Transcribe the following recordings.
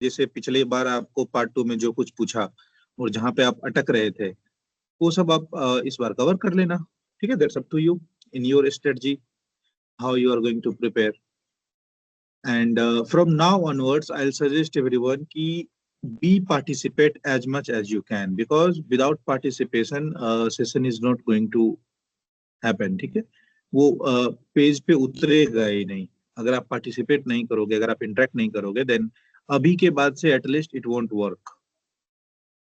जैसे पिछले बार आपको पार्ट 2 में जो कुछ पूछा और जहाँ पे आप अटक रहे थे, वो सब आप इस बार कवर कर लेना। ठीक है, that's up to you in your strategy how you are going to prepare. And from now onwards, I'll suggest everyone कि be participate as much as you can, because without participation, session is not going to happen. ठीक है, वो page पे उतरेगा ही नहीं। अगर आप participate नहीं करोगे, अगर आप इंटरेक्ट नहीं करोगे, देन अभी के बाद से at least it won't work,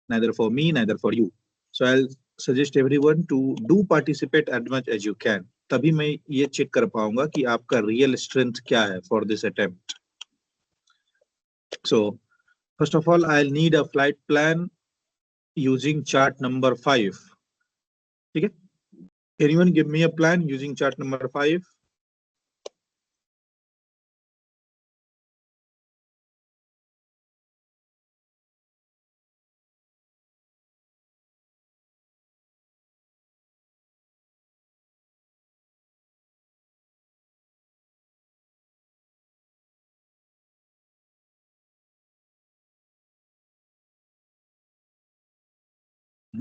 neither for me, neither for you. So I'll suggest everyone to do participate as much as you can. तभी मैं ये चेक कर पाऊंगा कि आपका रियल स्ट्रेंथ क्या है for this attempt. So first of all, I'll need a flight plan using chart number 5. ठीक है? Anyone give me a plan using chart number 5?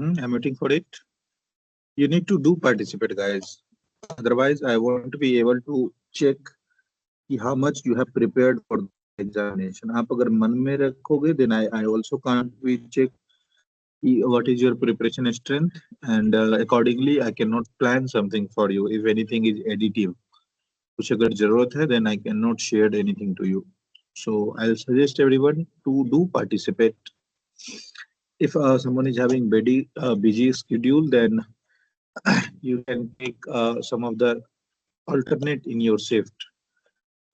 I'm waiting for it. You need to do participate, guys. Otherwise, I want to be able to check how much you have prepared for the examination. आप अगर मन में रखोगे, then I also can't be check what is your preparation strength, and accordingly I cannot plan something for you. If anything is additive, कुछ अगर जरूरत है, then I cannot share anything to you. So I'll suggest everyone to do participate. If someone is having busy schedule, then you can take some of the alternate in your shift,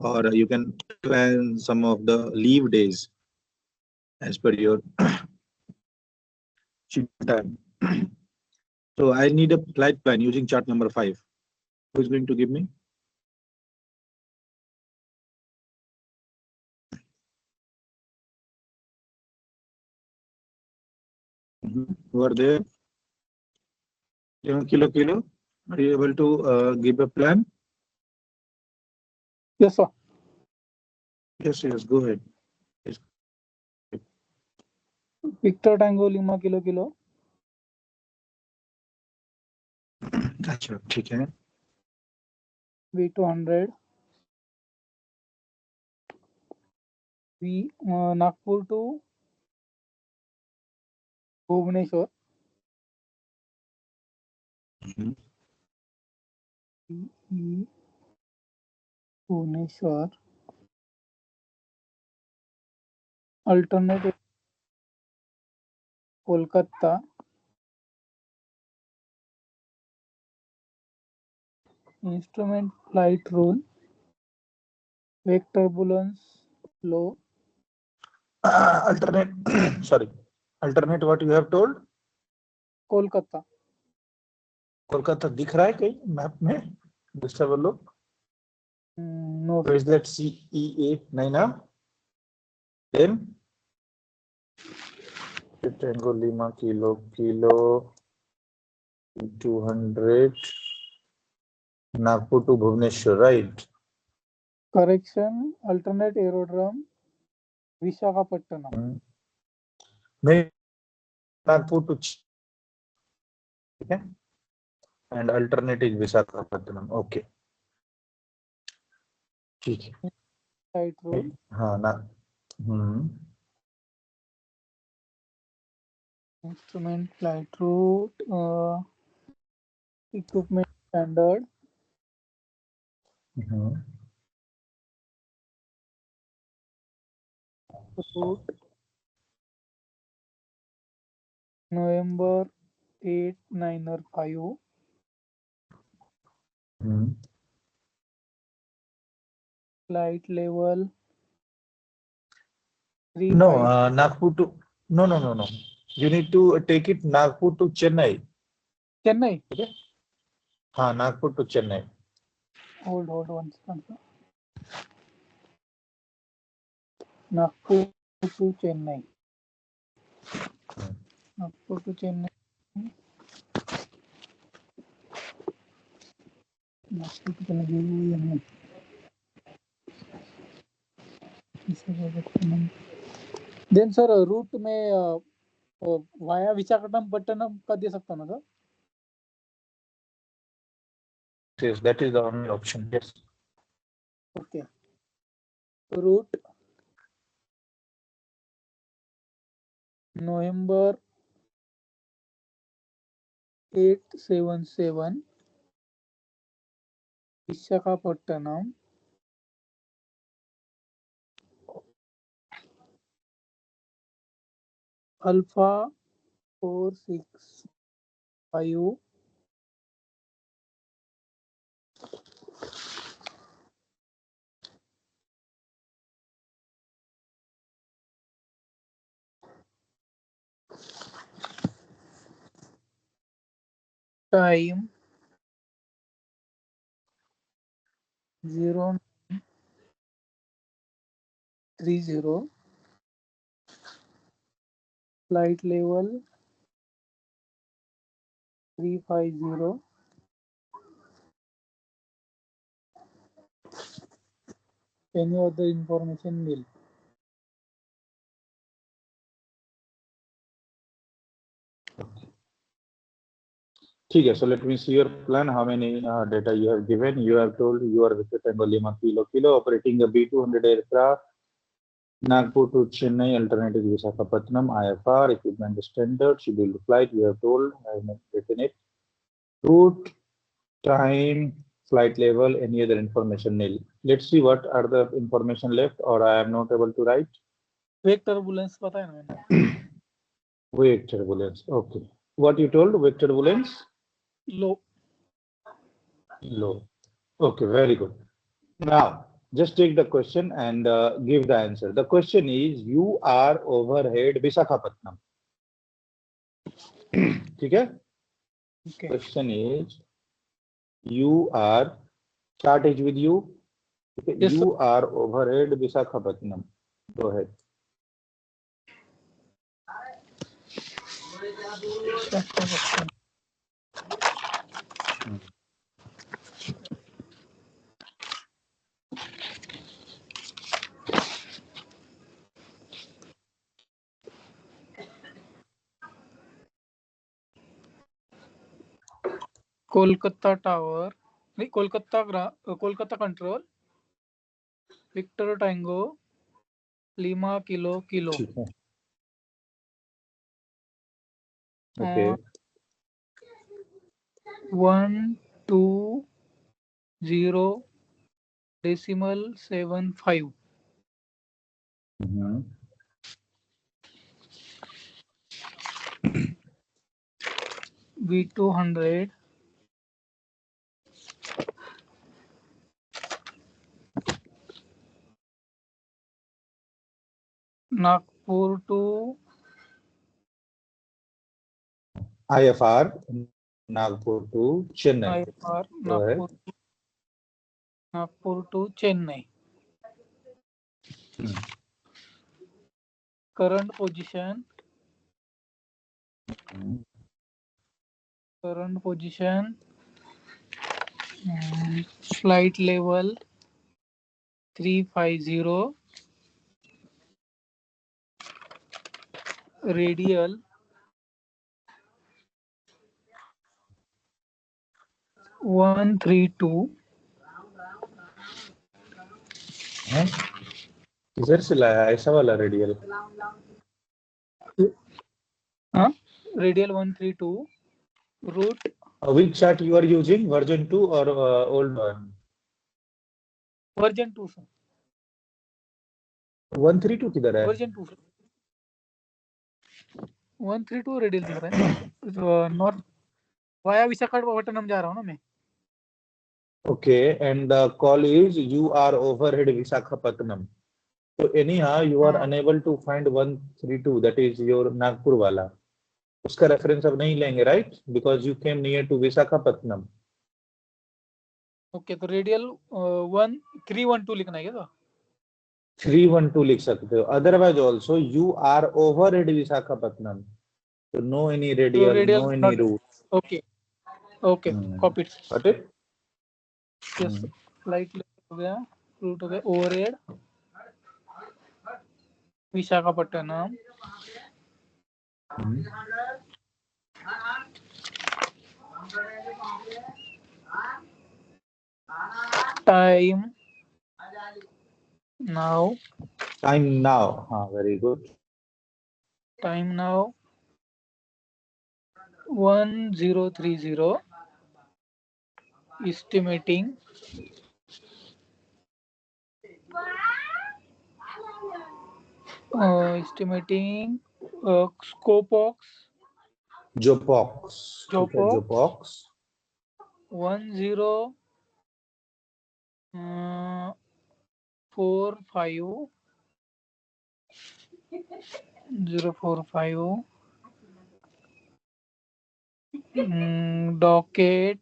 or you can plan some of the leave days as per your schedule time. So I need a flight plan using chart number 5. Who is going to give me? Who are there? Kilo. Are you able to give a plan? Yes, sir. Yes, go ahead. Victor Tango Lima Kilo. अच्छा, ठीक है। V200 Nagpur to Bhubaneswar. Bhubaneswar. Alternate Kolkata. Instrument flight rule. Wake turbulence low. Alternate, sorry. Alternate what you have told? Kolkata. Kolkata दिख रहा है कहीं map में? Just have a look. No. Where is that CEA 9? Then Tango Lima Kilo 200 Nagpur to Bhubaneswar, right? Correction. Alternate aerodrome Visakhapatnam. Nagpur to okay, and alternate is Visakhapatnam. Okay, ठीक है. Flight rule. हाँ ना. Instrument flight route. Equipment standard. Route November 8 905. Flight level 3. No, Nagpur to no. You need to take it Nagpur to Chennai. Chennai. Okay. हाँ, Nagpur to Chennai. Hold 1 second. Nagpur to Chennai. Nagpur to Chennai. Nagpur to Chennai. Then sir route में via Visakhapatnam का दे सकता ना sir? Yes, that is the only option. Yes. Okay, route November 877 Visakhapatnam alpha 465 time 0930 flight level 350 any other information nil. ठीक है, so let me see your plan. How many data you have given? You have told you are with Tango Lima Kilo operating a B200 aircraft, Nagpur to Chennai, alternative Visakhapatnam, IFR, equipment standard, scheduled flight. You have told, I have written it. Route, time, flight level, any other information nil. Let's see what are the information left, or I am not able to write. Wake turbulence पता है ना मैंने? Wake turbulence. Okay. What you told? Wake turbulence? Low. Low. Okay, very good. Now, just take the question and give the answer. The question is, you are overhead Visakhapatnam. ठीक है? Okay. Question is, you are, start is with you. Okay. Yes, You are overhead Visakhapatnam. Go ahead. Kolkata tower नहीं, Kolkata control victor tango lima kilo ठीक है. Okay. 120.75 V200 Nagpur to IFR, Nagpur to Chennai. IFR Go ahead. Nagpur to Chennai. Current position, flight level 350, radial 132, किधर से लाया ऐसा वाला radial? हाँ, radial 132, route Which chart you are using, version 2 or old one? version 2 sir. 132 किधर है? version 2 sir. 132 radial दिख रहा है. नॉर्थ वाया विशाखापट्टनम जा रहा हूँ ना मैं. Okay, and the call is you are overhead Visakhapatnam. So anyhow, you are unable to find 132, that is your Nagpur वाला. उसका reference अब नहीं लेंगे, right? Because you came near to Visakhapatnam. Okay, तो रेडियल 1312 लिखना है क्या? तो 312 लिख सकते हो. Otherwise also you are overhead Visakhapatnam. So no any radial, radial no any not, route. okay, copy. Got it? Yes, flight हो गया, रूट हो गया, overhead Visakhapatnam. Time now. Time now. Very good. Time now 1030. Estimating Scopox Jopox. Okay, Jopox Jopox. 1045 045 docket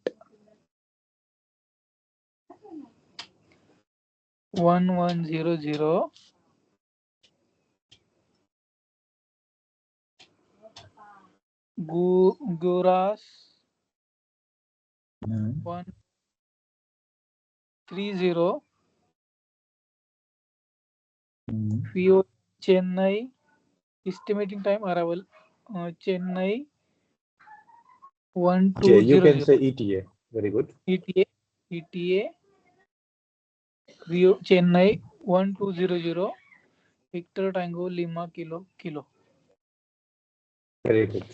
1100 Guras 130 Fio Chennai. Estimating time arrival Chennai Okay, you can 1200. say ETA. Very good. ETA Rio Chennai 1200 Victor Tango Lima Kilo. Very good.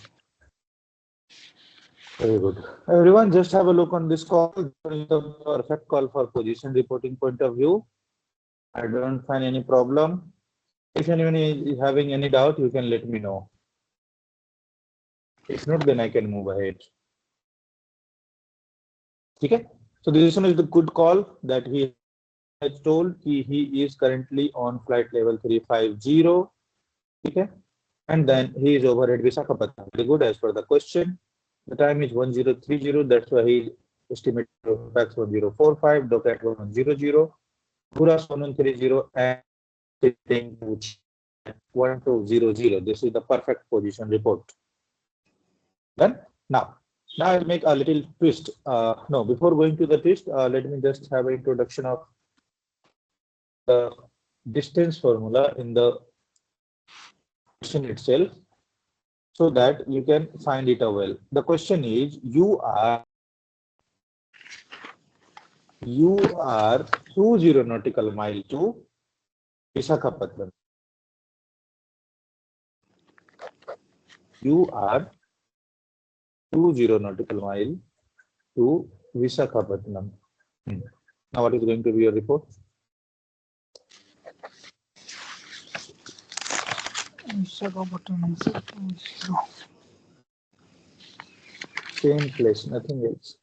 Very good. Everyone, just have a look on this call. The perfect call for position reporting point of view. I don't find any problem. If anyone is having any doubt, you can let me know. If not, then I can move ahead. Okay. So this one is the good call that he has told. He is currently on flight level 350. Okay. And then he is over at Visakhapatnam. Very good. As per the question, the time is 1030. That's why he estimated Fax 1045, Docket 100, Puras 1130, and sitting 1200. This is the perfect position report. Then now I'll make a little twist. No, before going to the twist, let me just have an introduction of the distance formula in the question itself, so that you can find it well. The question is, you are 20 nautical mile to Visakhapatnam. You are 20 nautical mile to Visakhapatnam. Now what is going to be your report? Visakhapatnam. Same place, nothing else.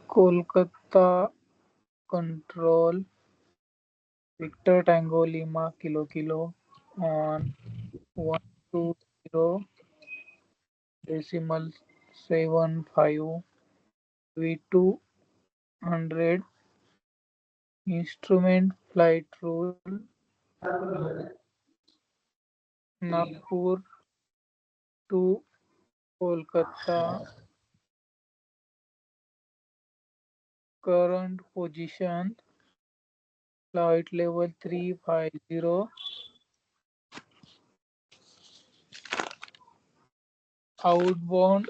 Kolkata Control Victor Tango Lima Kilo on 120.75 V200 instrument flight rule Nagpur to Kolkata. Current position flight level 350. Outbound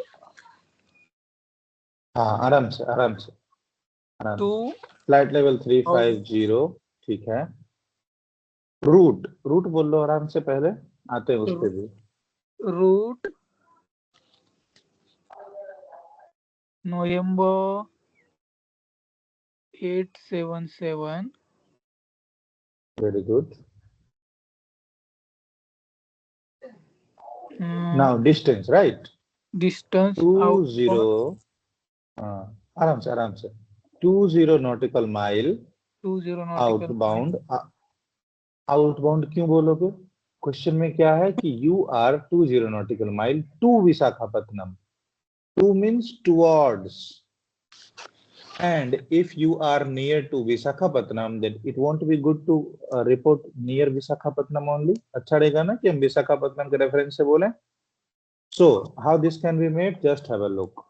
आराम से to flight level 350. ठीक है. Root बोल लो आराम से, पहले आते हैं उस पे भी. route November 877. Very good. Now distance, right? Distance 20 आराम से 20 nautical mile 20 nautical outbound. Outbound क्यों बोलोगे? क्वेश्चन में क्या है कि you are 20 nautical mile to Visakhapatnam. To means towards. And if you are near to Visakhapatnam, then it won't be good to report near Visakhapatnam only. अच्छा रहेगा ना कि हम विशाखापट्टनम के रेफरेंस से बोलें. So how this can be made? Just have a look.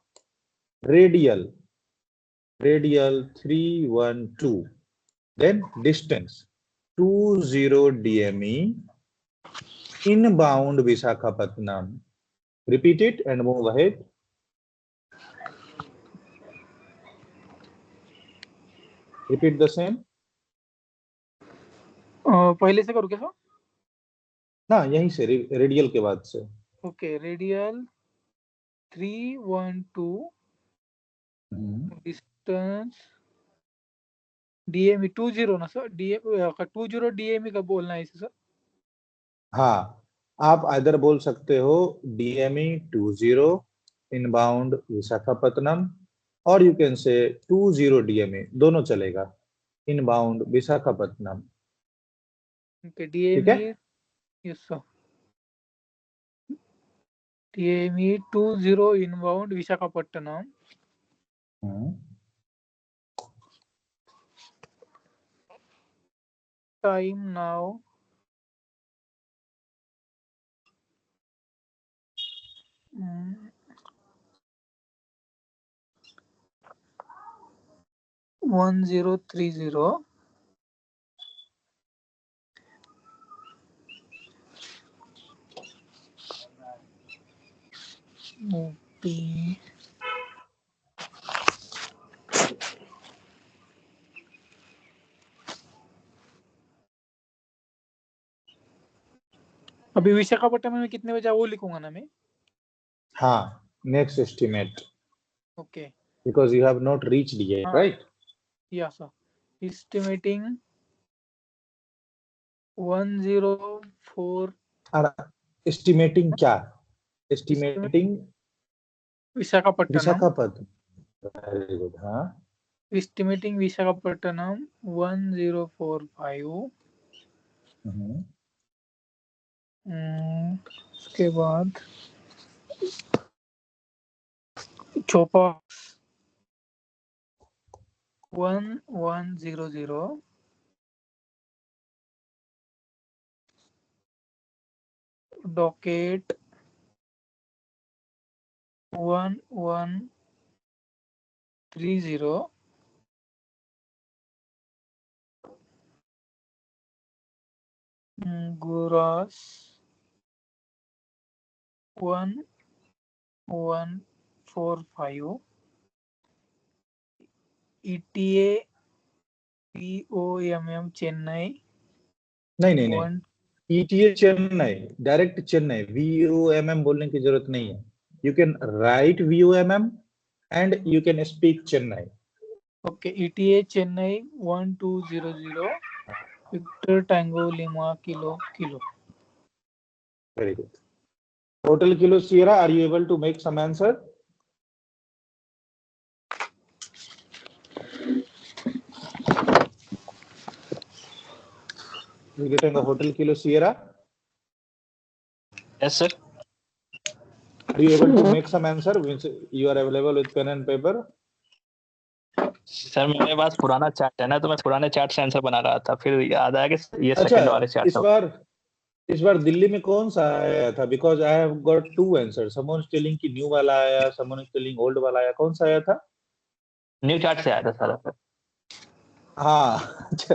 Radial 312. Then distance 20 DME inbound Visakhapatnam. Repeat it and move ahead. Repeat the same. पहले से करूँ क्या सर? ना यहीं से रेडियल के बाद से. ओके, रेडियल 312 डिस्टेंस डीएमई 20 ना सर, डीएम 20 डीएमई का बोलना है इसे सर. हाँ, आप इधर बोल सकते हो DME 20 इनबाउंड विशाखापट्टनम, और यू कैन से 20 DME, दोनों चलेगा, इनबाउंड विशाखापट्टनम. ओके, ठीक है. DME yes sir, DME 20 inbound Visakhapatnam. Time now 1030. OP अभी विशाखापट्टनम में कितने बजे वो लिखूंगा ना मैं. हाँ, next estimate okay, because you have not reached yet, हाँ. right? या सर, एस्टिमेटिंग 104 एस्टिमेटिंग क्या? Estimating Visakhapatnam. Visakhapatnam. Very good. हाँ, एस्टिमेटिंग विशाखापट्टनम 1045. उसके बाद चोपा 1100. डॉकेट 1130. गुरास 1145. ETA POMM Chennai. नहीं, ETA Chennai, direct Chennai. VOMM बोलने की जरूरत नहीं है. You can write VOMM and you can speak Chennai. Okay, ETA Chennai 1200. Victor Tango Lima Kilo. Very good. Hotel Kilo Sierra, are you able to make some answer? You getting a Hotel Kilo Sierra? Yes, sir. Are you able to make some answer? You are available with pen and paper? Sir मेरे पास पुराना chart है ना, तो मैं पुराने chart से answer बना रहा था, फिर याद आया कि ये अच्छा, सेकंड वाले चार्ट इस बार दिल्ली में कौन सा आया था? Because I have got two answers. Someone is telling कि न्यू वाला आया, someone is telling ओल्ड वाला आया. कौन सा आया था? न्यू चार्ट से आया था सर. हाँ, अच्छा,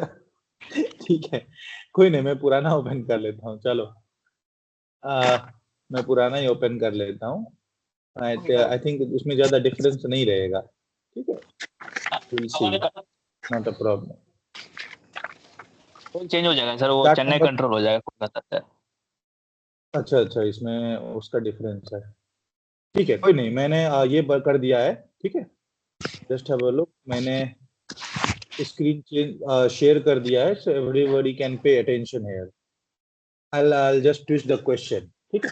ठीक है, कोई नहीं, मैं पुराना ओपन कर लेता हूँ. चलो, मैं पुराना ही ओपन कर लेता हूँ. आई थिंक उसमें ज्यादा डिफरेंस नहीं रहेगा. ठीक है, we'll see. Not a problem. Change हो जाएगा सर, वो चार्ट चेन्नई नंबर. कंट्रोल हो जाएगा कोलकाता से. अच्छा, इसमें उसका डिफरेंस है. ठीक है, कोई नहीं, मैंने ये कर दिया है. ठीक है, जस्ट हैव अ लुक. मैंने स्क्रीन शेयर कर दिया है, so everybody can pay attention here. I'll just twist the question. ठीक है,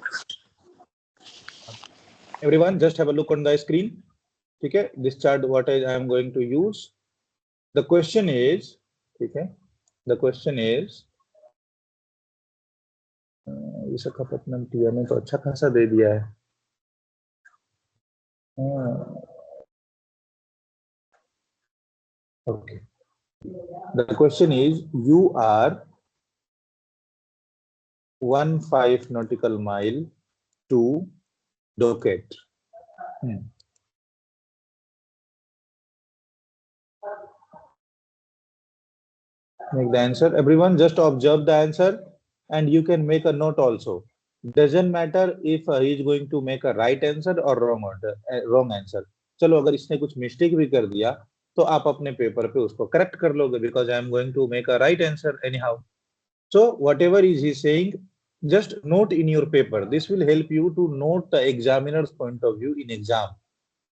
everyone just have a look on the screen. ठीक है, this chart what I am going to use. The question is, ठीक है, the question is, Visakhapatnam TMA तो अच्छा खासा दे दिया है. Okay. The question is, you are 15 nautical mile to Docket. Make the answer. Everyone just observe the answer and you can make a note also. Doesn't matter if he is going to make a right answer or wrong answer. चलो अगर इसने कुछ mistake भी कर दिया तो आप अपने पेपर पे उसको करेक्ट कर लोगे, because I am going to make a right answer anyhow. So whatever is he saying, just note in your paper. This will help you to note the examiner's point of view in exam.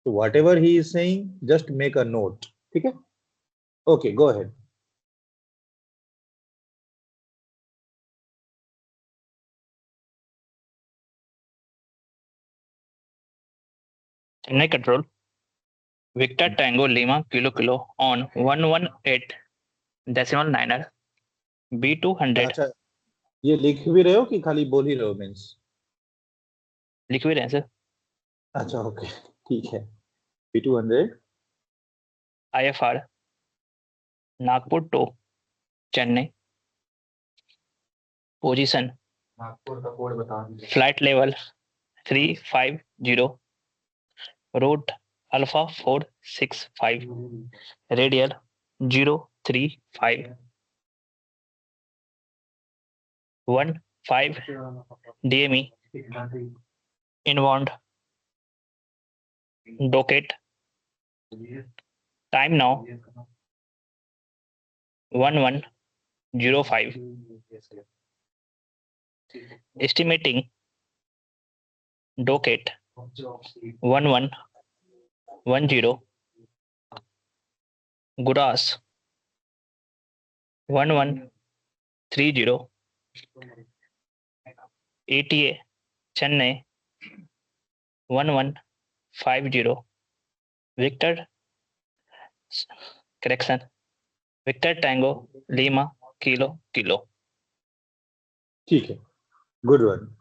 So whatever he is saying, just make a note. ठीक है? Okay, go ahead. Chennai Control, Victor Tango Lima Kilo Kilo on 118.9er B200. अच्छा, ये लिख भी रहे हो कि खाली बोल ही रहे हो? मीन्स लिख भी रहे हैं सर। अच्छा, ओके, ठीक है। B200 IFR Nagpur to Chennai, position Nagpur का कोड बता दीजिए। Flight level 350, route alpha 465, radial 035, 15 DME, inbound Docket, time now 1105, estimating Docket 1110, Guras 1130, ATA Chennai 1150, Victor Tango Lima Kilo Kilo. ठीक है, good one,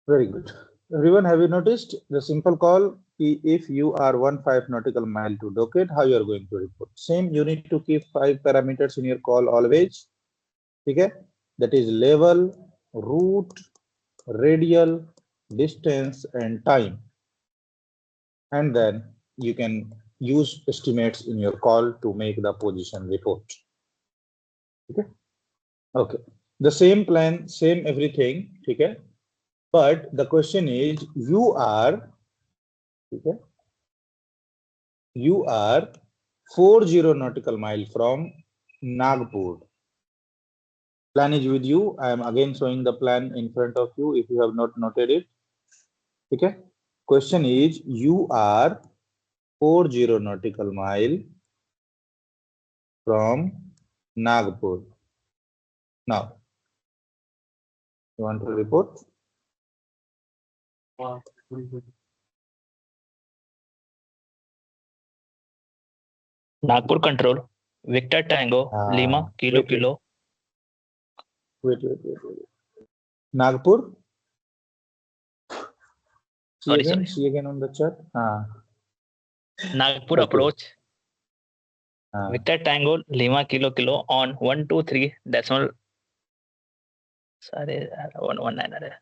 very good. Everyone, have you noticed the simple call? If you are 15 nautical mile to Docket, how you are going to report? Same, you need to keep 5 parameters in your call always. ठीक है? That is level, route, radial, distance, and time. And then you can use estimates in your call to make the position report. Okay? Okay. The same plan, same everything. Okay? But the question is, you are 40 nautical mile from Nagpur. Plan is with you. I am again showing the plan in front of you if you have not noted it. Okay? Question is, you are 40 nautical mile from Nagpur. Now, you want to report? Nagpur Control, Victor Tango Lima Kilo wait. Kilo. Wait. Nagpur? Sorry. See again on the chat. Nagpur Okay. approach, Victor Tango Lima Kilo Kilo on 123 decimal. Sorry, 119 है।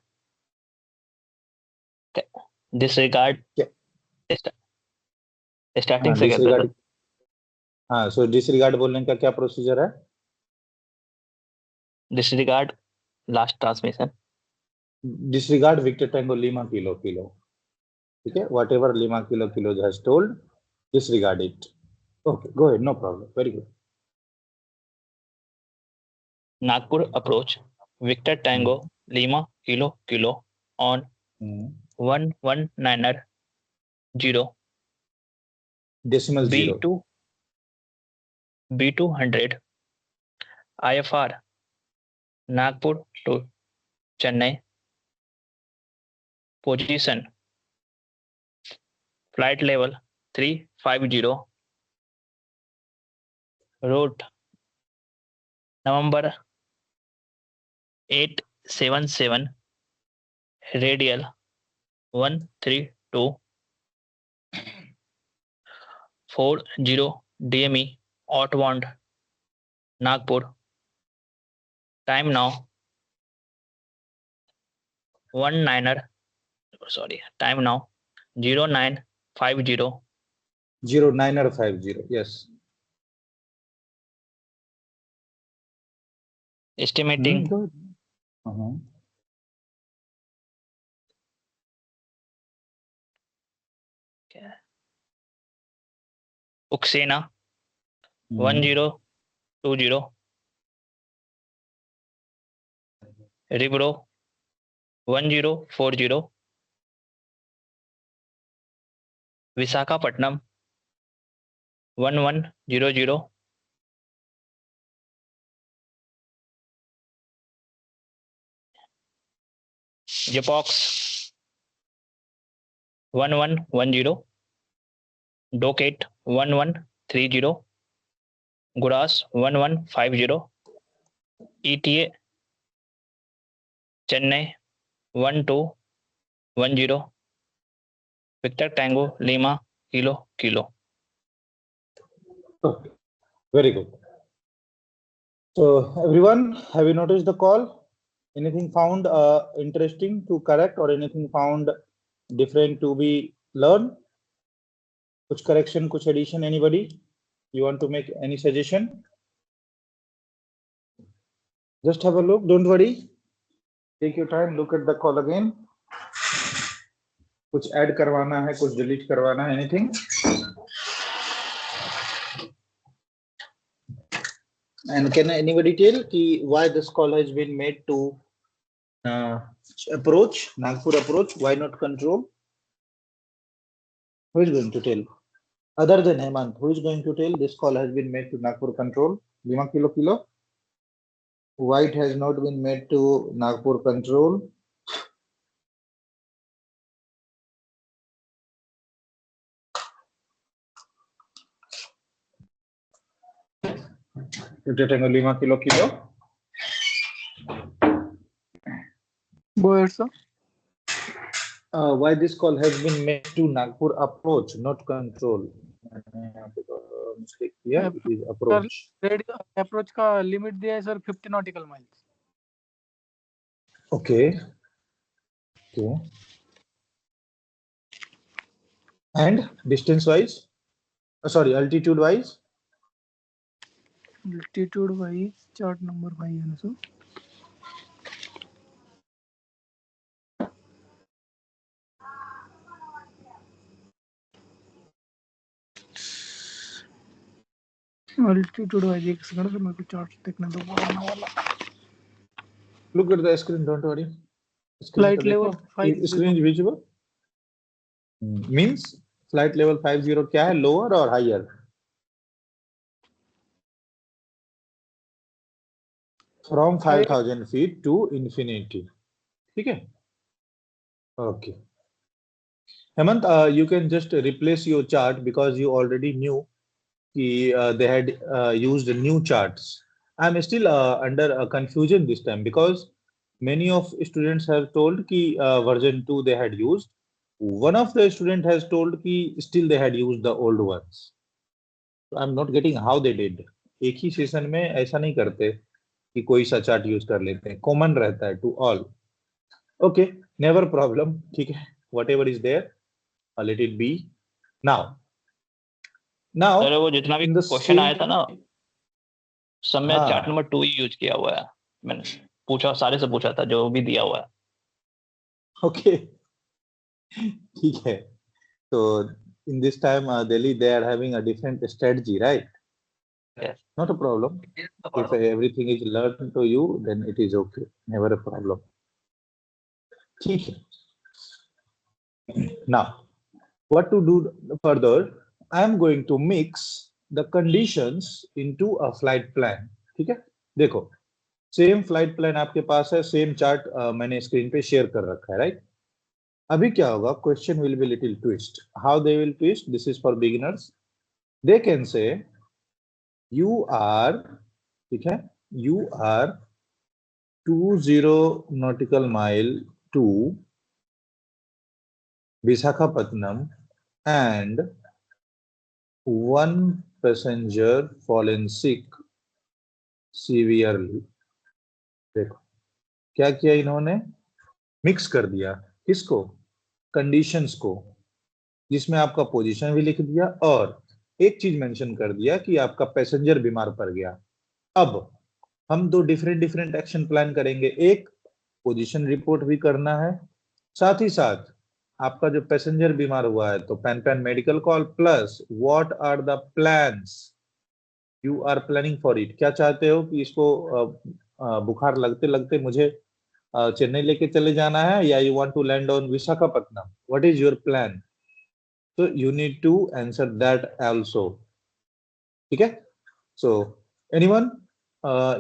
Okay. Disregard. Starting से करते disregard. So disregard बोलने का क्या procedure है? Disregard last transmission. Disregard Victor Tango Lima Kilo Kilo. Okay, whatever Lima Kilo Kilo has told, disregard it. Okay, go ahead, no problem. Very good. Nagpur approach, Victor Tango Lima Kilo Kilo on 119.0 decimal 0. B200 IFR Nagpur to Chennai, position flight level 350, route November 877, radial 132, DME, Outbound, Nagpur. Time now time now 0950. 0950. Yes. Estimating Good. Uh-huh. Uksena 1020. Ribro 1040. Visakhapatnam 1100. Japox 1110. Docate 1130. Guras 1150. ETA Chennai 1210. Victor Tango Lima Kilo. Okay. Very good. So everyone, have you noticed the call? Anything found interesting to correct or anything found different to be learned? Kuch correction, kuch addition, anybody? You want to make any suggestion? Just have a look, don't worry. Take your time, look at the call again. कुछ add करवाना है, कुछ delete करवाना है, anything? And can anybody tell why this call has been made to approach, Nagpur approach? Why not control? Who is going to tell? Other than Hemant, who is going to tell this call has been made to Nagpur control? Lima Kilo. Why it has not been made to Nagpur control? Lima Kilo. Go ahead, sir. Why this call has been made to Nagpur approach, not control? Mistake here, it is approach. Approach का limit दिया है sir 50 nautical miles. Okay. And distance wise? Sorry, altitude wise? Altitude wise chart number 5 है ना sir. Altitude wise एक second sir मेरे को chart देखने दो बनाना वाला. Look at the screen, don't worry. Flight level 50. Screen is visible? Means flight level 50 क्या है, lower or higher? From 5,000 feet to infinity. ठीक है? Okay. Hemant, you can just replace your chart because you already knew they had used new charts. I'm still under confusion this time because many of students have told कि version 2 they had used. One of the student has told कि still they had used the old ones. So I'm not getting how they did. एक ही session में ऐसा नहीं करते कि कोई सा चार्ट यूज कर लेते हैं. कॉमन रहता है to all. Okay, never problem. ठीक है, whatever is there, let it be. Now sir वो जितना भी क्वेश्चन आया था ना सब में चार्ट नंबर 2 ही यूज किया हुआ है. मैंने पूछा, सारे से पूछा था जो भी दिया हुआ है. ओके, ठीक है. तो in this time Delhi they are having a different strategy, right? Yes. Not a problem. If everything is learned to you, then it is okay. Never a problem. ठीक है. Now, what to do further? I am going to mix the conditions into a flight plan. ठीक है, देखो same flight plan आपके पास है, same chart मैंने screen पे शेयर कर रखा है, राइट? अभी क्या होगा, question will be little twist. How they will twist? This is for beginners. They can say you are, ठीक है, you are 20 nautical mile to Visakhapatnam and 1 passenger fallen sick severely. देखो क्या किया इन्होंने, मिक्स कर दिया किसको, कंडीशंस को, जिसमें आपका पोजीशन भी लिख दिया और एक चीज मेंशन कर दिया कि आपका पैसेंजर बीमार पड़ गया। अब हम दो डिफरेंट एक्शन प्लान करेंगे, एक पोजीशन रिपोर्ट भी करना है, साथ ही साथ आपका जो पैसेंजर बीमार हुआ है तो pan medical call plus what are the plans you are planning for it. क्या चाहते हो कि इसको बुखार लगते लगते मुझे चेन्नई लेके चले जाना है या you want to land on Visakhapatnam, what is your plan? So you need to answer that also. Okay, so anyone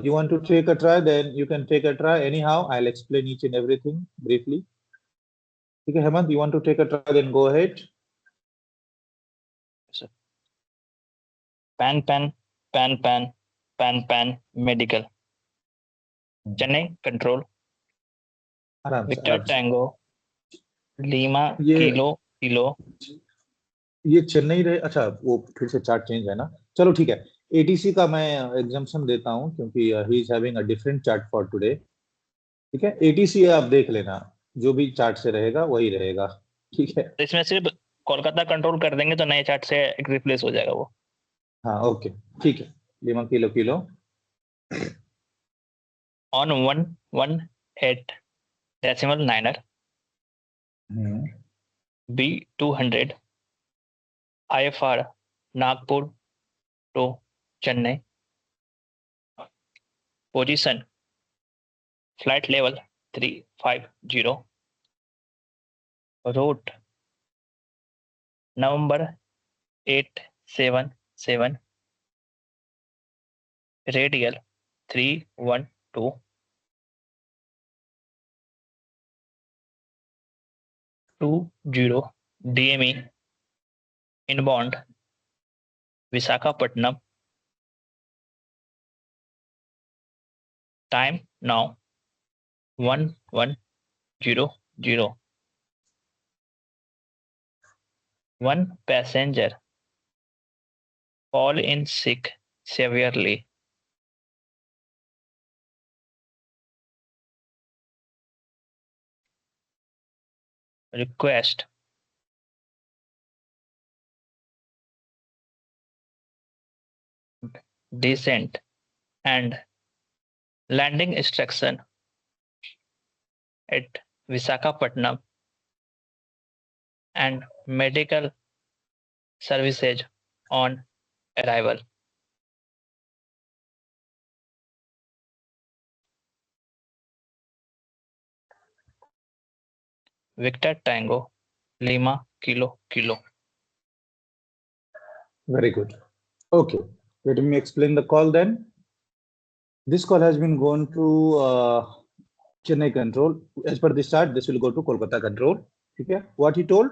you want to take a try, then you can take a try. Anyhow, I'll explain each and everything briefly. Okay, Hemant, you want to take a try, then go ahead. pan medical Chennai control आराम से, Victor आराम से। Tango Lima kilo ये चेन्नई रहे, अच्छा वो फिर से चार्ट चेंज है ना, चलो ठीक है। एटीसी का मैं एग्जाम्पशन देता हूं क्योंकि he is having a different chart for today. ठीक है, एटीसी आप देख लेना, जो भी चार्ट से रहेगा वही रहेगा। ठीक है, तो इसमें सिर्फ कोलकाता कंट्रोल कर देंगे तो नए चार्ट से रिप्लेस हो जाएगा वो। हाँ ओके ठीक है। Lima kilo on 118 decimal niner B200 IFR Nagpur to Chennai. Position flight level 350. Route November 877. Radial 312. 20 DME inbound Visakhapatnam. Time now 1100. One passenger fall in sick severely. Request descent and landing instruction at Visakhapatnam and medical services on arrival. Victor Tango Lima Kilo. Very good. Okay, let me explain the call then. This call has been gone to Chennai control. As per the start, this will go to Kolkata control. Okay, what he told?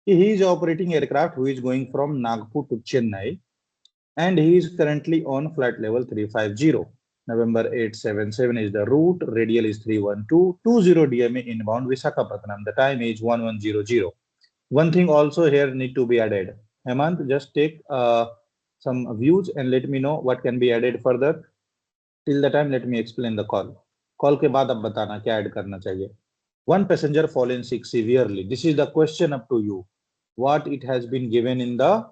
He is operating aircraft who is going from Nagpur to Chennai, and he is currently on flight level 350. November 877 is the route. Radial is 312. 20 DMA inbound Visakhapatnam. The time is 1100. One thing also here need to be added. Hemant, just take some views and let me know what can be added further. Till the time, let me explain the call. Call के बाद अब बताना क्या add करना चाहिए. One passenger fallen sick severely. This is the question up to you. What it has been given in the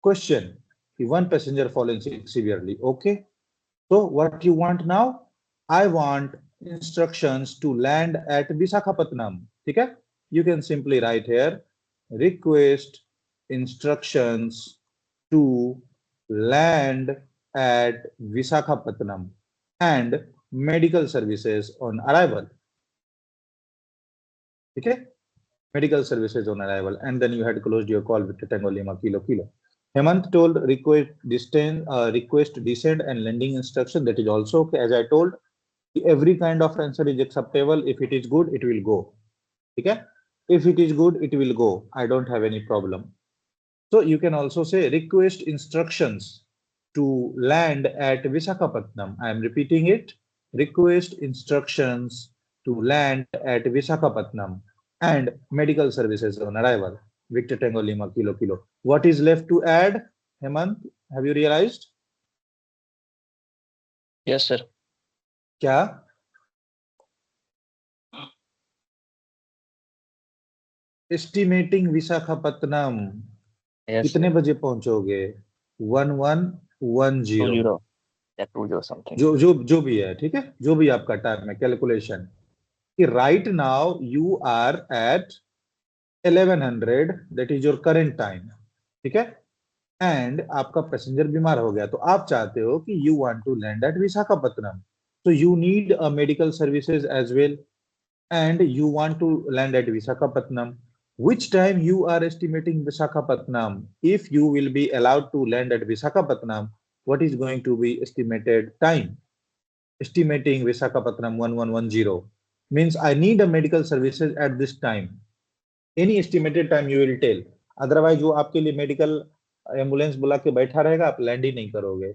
question. One passenger fallen sick severely. Okay. So what you want now? I want instructions to land at Visakhapatnam. Okay. You can simply write here, request instructions to land at Visakhapatnam and medical services on arrival. Okay, medical services on arrival, and then you had closed your call with Tango Lima Kilo. Hemant told request descent and landing instruction. That is also okay. As I told, every kind of answer is acceptable. If it is good, it will go. Okay, if it is good, it will go. I don't have any problem. So you can also say request instructions to land at Visakhapatnam. I am repeating it. Request instructions to land at Visakhapatnam and medical services on arrival. Victor Tango Lima Kilo. What is left to add? Hemant, have you realised? Yes sir. क्या? Estimating Visakhapatnam कितने बजे पहुंचोगे? 1110 20 something. जो भी है, ठीक है, जो भी आपका टाइम है, कैलकुलेशन कि right now you are at 1100, that is your current time, ठीक है, एंड आपका पैसेंजर बीमार हो गया, तो आप चाहते हो कि you want to land at Visakhapatnam, so you need a medical services as well, and you want to land at Visakhapatnam. Which time you are estimating Visakhapatnam? If you will be allowed to land at Visakhapatnam, what is going to be estimated time? Estimating Visakhapatnam 1110 means I need a medical services at this time. Any estimated time you will tell. Otherwise वो आपके लिए medical ambulance बुला के बैठा रहेगा, आप land ही नहीं करोगे,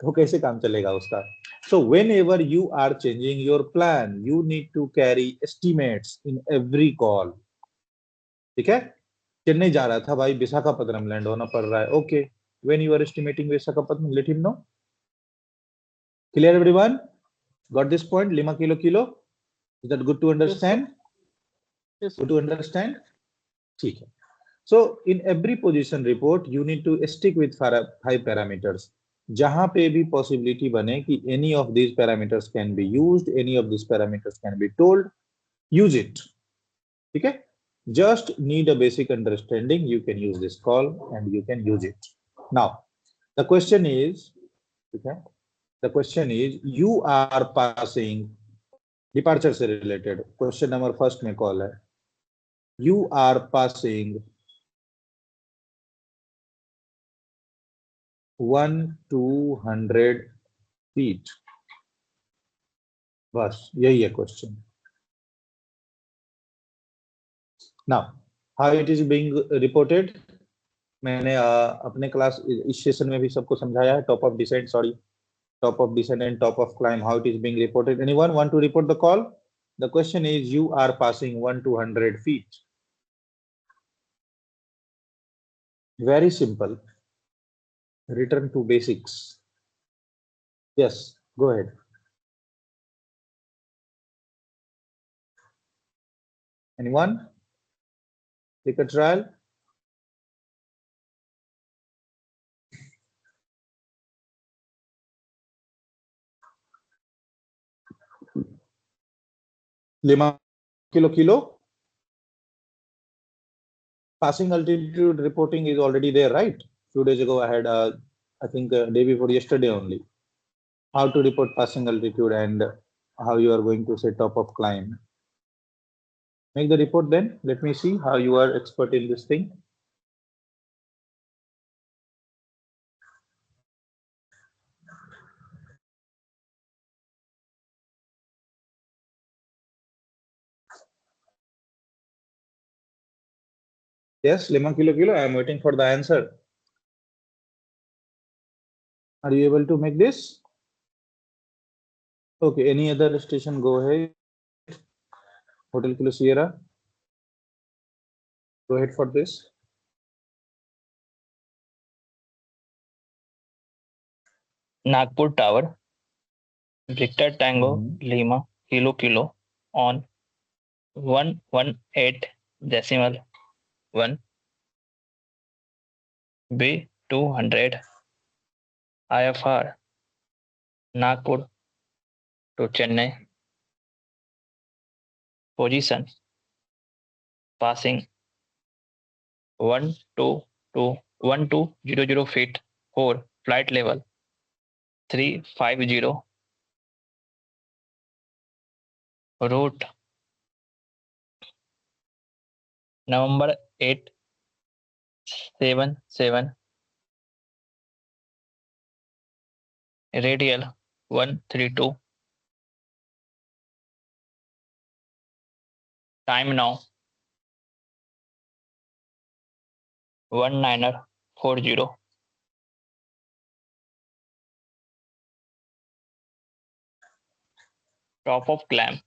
तो कैसे काम चलेगा उसका? So whenever you are changing your plan, you need to carry estimates in every call. ठीक है? चेन्नई जा रहा था भाई, विशाखापत्तनम लैंड होना पड़ रहा है, okay, when you are estimating Visakhapatnam, let him know. Clear everyone? Got this point? 5 kilo. Is that good to understand? Yes, Good to understand? ठीक है. So in every position report, you need to stick with 5 parameters. जहां पे भी possibility बने कि any of these parameters can be used, any of these parameters can be told, use it. ठीक है? Just need a basic understanding. You can use this call and you can use it. Now, the question is, okay, the question is, you are passing departure से related. Question number first में call है. You are passing 1-200 feet. बस यही है question. Now, how it is being reported? मैंने अपने class इस session में भी सबको समझाया है. Top of descent, sorry, top of descent and top of climb, how it is being reported. Anyone want to report the call? The question is, you are passing 1-200 feet. Very simple. Return to basics. Yes, go ahead. Anyone? Take a trial. Lima kilo. Passing altitude reporting is already there, right? Few days ago I had, I think day before yesterday only, how to report passing altitude and how you are going to say top of climb. Make the report then. Let me see how you are expert in this thing. Yes, 5 kilo. I am waiting for the answer. Are you able to make this? Okay, any other station, go ahead. Hotel Kilo Sierra. Go ahead for this. Nagpur Tower, Victor Tango, Lima, Kilo on 118.1 B200 IFR Nagpur to Chennai. Position passing 1200 feet for flight level 350. Route November 877. Radial 132. Time now 1940. Top of climb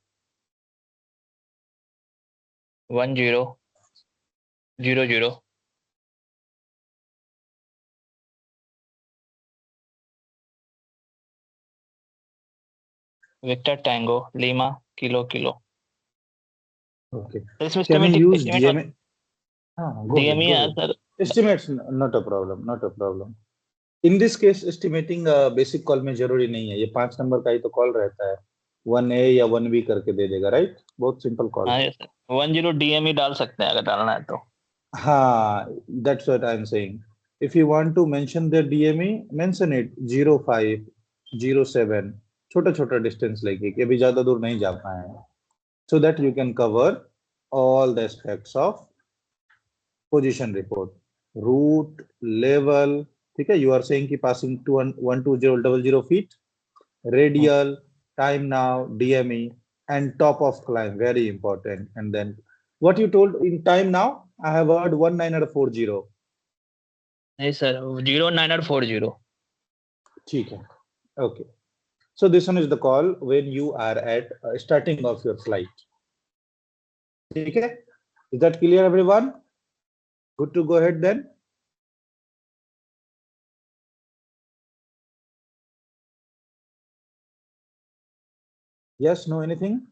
1000. Victor Tango Lima Kilo Kilo. Okay. This is Can you use estimate DMA? Go DME ahead. answer. Estimates, not a problem, not a problem. In this case, estimating basic call में जरूरी नहीं है, ये 5 number का ही तो call रहता है, 1A या 1B करके दे देगा, राइट? बहुत सिंपल कॉल हाँ है। yes, 10 DME डाल सकते हैं अगर डालना है तो। हाँ, that's what I'm saying. If you want to mention the DME, mention it 05, 07, छोटा-छोटा distance लेके कि अभी ज्यादा दूर नहीं जा पाए हैं, so that you can cover all the aspects of position report, route, level, ठीक है? You are saying कि passing 12000 feet, radial, time now, DME, and top of climb, very important. And then what you told in time now, I have heard 1940. नहीं sir 09840। ठीक है, okay. So this one is the call when you are at starting of your flight. ठीक है? Is that clear, everyone? Good to go ahead then. Yes, no, anything?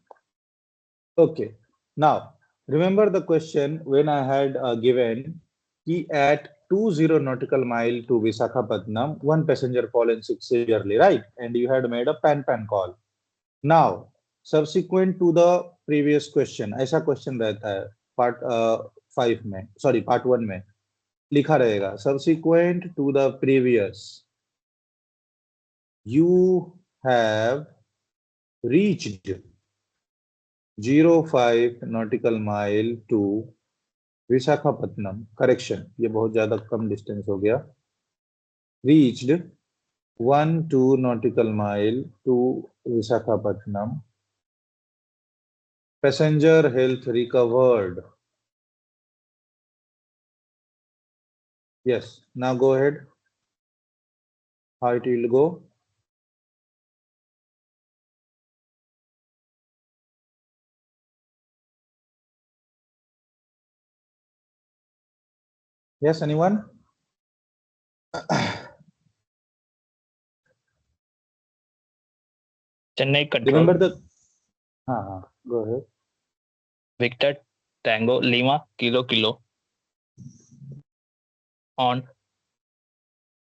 Okay. Now, remember the question when I had given key at 20 nautical mile to Visakhapatnam, one passenger fallen sick severely, right? And you had made a pan call. Now, subsequent to the previous question, ऐसा question रहता है part 5 में, sorry, part 1 में लिखा रहेगा, subsequent to the previous, you have reached 05 nautical mile to Visakhapatnam. Correction, ये बहुत ज्यादा कम distance हो गया. Reached 12 nautical mile to Visakhapatnam. Passenger health recovered. Yes, now go ahead. How it will go? Yes, anyone? Chennai control. Remember the go ahead. Victor Tango Lima Kilo Kilo on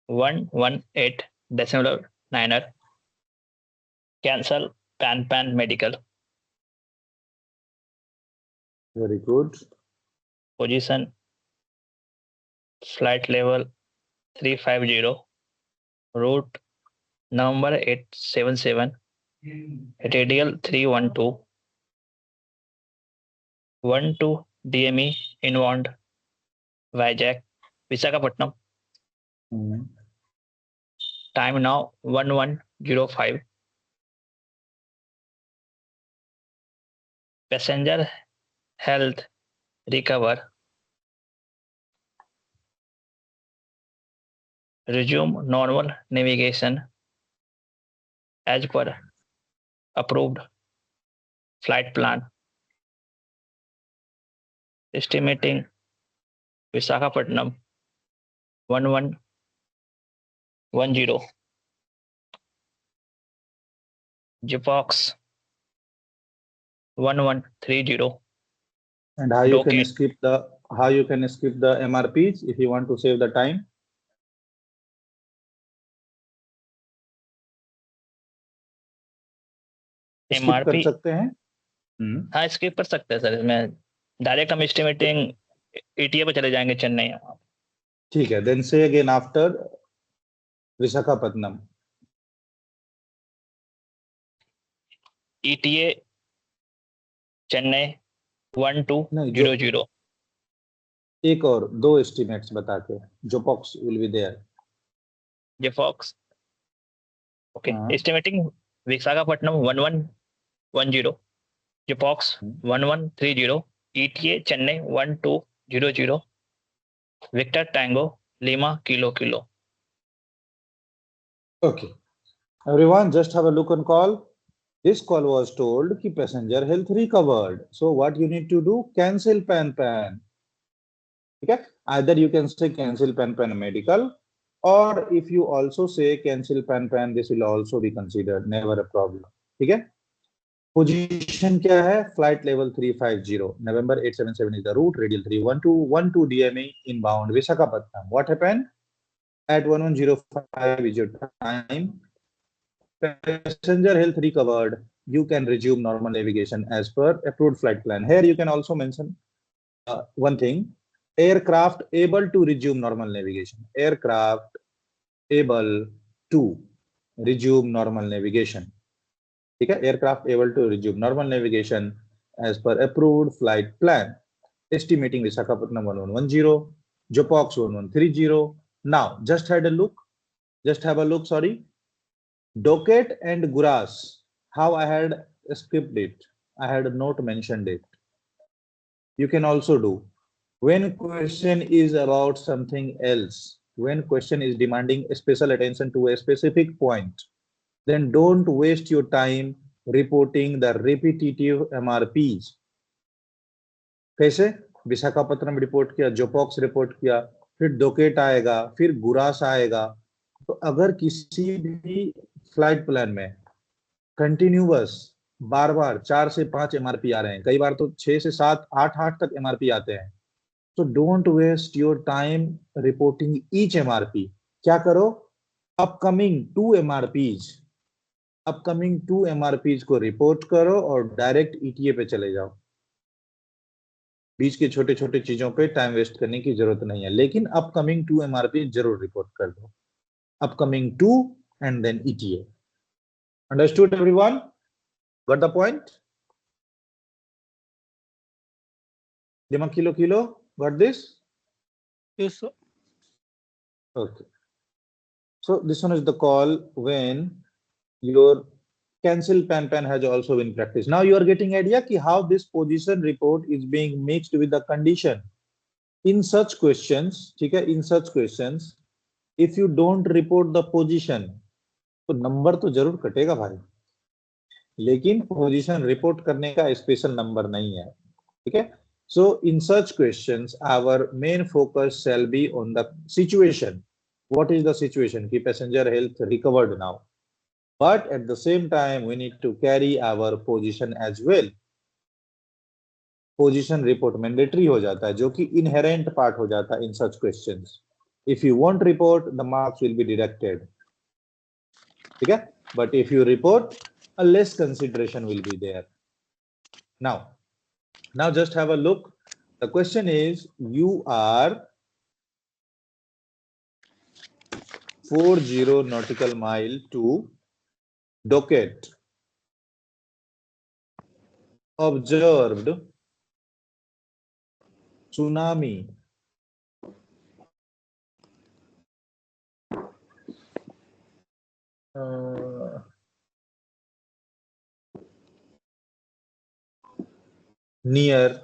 118.9er. Cancel Pan Medical. Very good. Position flight level 350. Route number 877. Radial 312. 12 DME inbound Vizag Visakhapatnam. Time now 1105. Passenger health recover. Resume normal navigation as per approved flight plan. Estimating Visakhapatnam 1110. JPOX 1130. And how you can Docking. skip the MRPs if you want to save the time? skip कर सकते हैं? हाँ skip कर सकते हैं sir, इसमें direct हम estimating ETA पे चले जाएंगे चेन्नई। ठीक है, then say again after Visakhapatnam. ETA Chennai 1200. एक और दो एस्टिमेट्स बता के, JPOX will be there. JPOX okay, estimating Visakhapatnam 1110, JPOX 1130, ETA Chennai 1200, Victor Tango Lima Kilo Kilo. Okay, everyone, just have a look on call. This call was told कि passenger health recovered. So what you need to do? Cancel pan. Okay, either you can say cancel pan medical, or if you also say cancel pan, this will also be considered, never a problem. ठीक है। Position क्या है? Flight level 350, November 877 is the route, radial 312 DME inbound Visakhapatnam. What happened? At 1105 is your time. Passenger health recovered. You can resume normal navigation as per approved flight plan. Here you can also mention one thing: aircraft able to resume normal navigation. Aircraft able to resume normal navigation. ठीक है, aircraft able to resume normal navigation as per approved flight plan. Estimating Visakhapatnam 1110, Jopox 1130. Now just have a look. Sorry, Docket and Guras. How I had skipped it. I had not mentioned it. You can also do when question is about something else. When question is demanding special attention to a specific point, then don't waste your time reporting the repetitive MRPs. कैसे? Visakhapatnam report किया, जोपॉक्स report किया, फिर डोकेट आएगा, फिर गुरास आएगा। तो अगर किसी भी फ्लाइट प्लान में कंटिन्यूअस बार-बार 4 से 5 एमआरपी आ रहे हैं, कई बार तो 6 से 7, 8 तक एमआरपी आते हैं, तो don't waste your time reporting each MRP. क्या करो? अपकमिंग 2 एमआरपीज को रिपोर्ट करो और डायरेक्ट ईटीए पे चले जाओ। बीच के छोटे छोटे चीजों पे टाइम वेस्ट करने की जरूरत नहीं है, लेकिन अपकमिंग 2 एमआरपी जरूर रिपोर्ट कर दो। Upcoming 2 and then ETA. Understood everyone? Got the point? Dima kilo, got this? Yes, sir. Okay. So this one is the call when your cancel pan has also been practiced. Now you are getting idea ki how this position report is being mixed with the condition. In such questions, ठीक है, in such questions, if you don't report the position, तो number तो जरूर कटेगा भाई, लेकिन position report करने का स्पेशल नंबर नहीं है, ठीक है। So in such questions, our main focus shall be on the situation. What is the situation? कि passenger health recovered now, but at the same time we need to carry our position as well. Position report mandatory हो जाता है, जो कि inherent part हो जाता है in such questions. If you won't report, the marks will be deducted. ठीक है? But if you report, a less consideration will be there. Now just have a look. The question is, you are 40 nautical mile to Docket. Observed tsunami. Near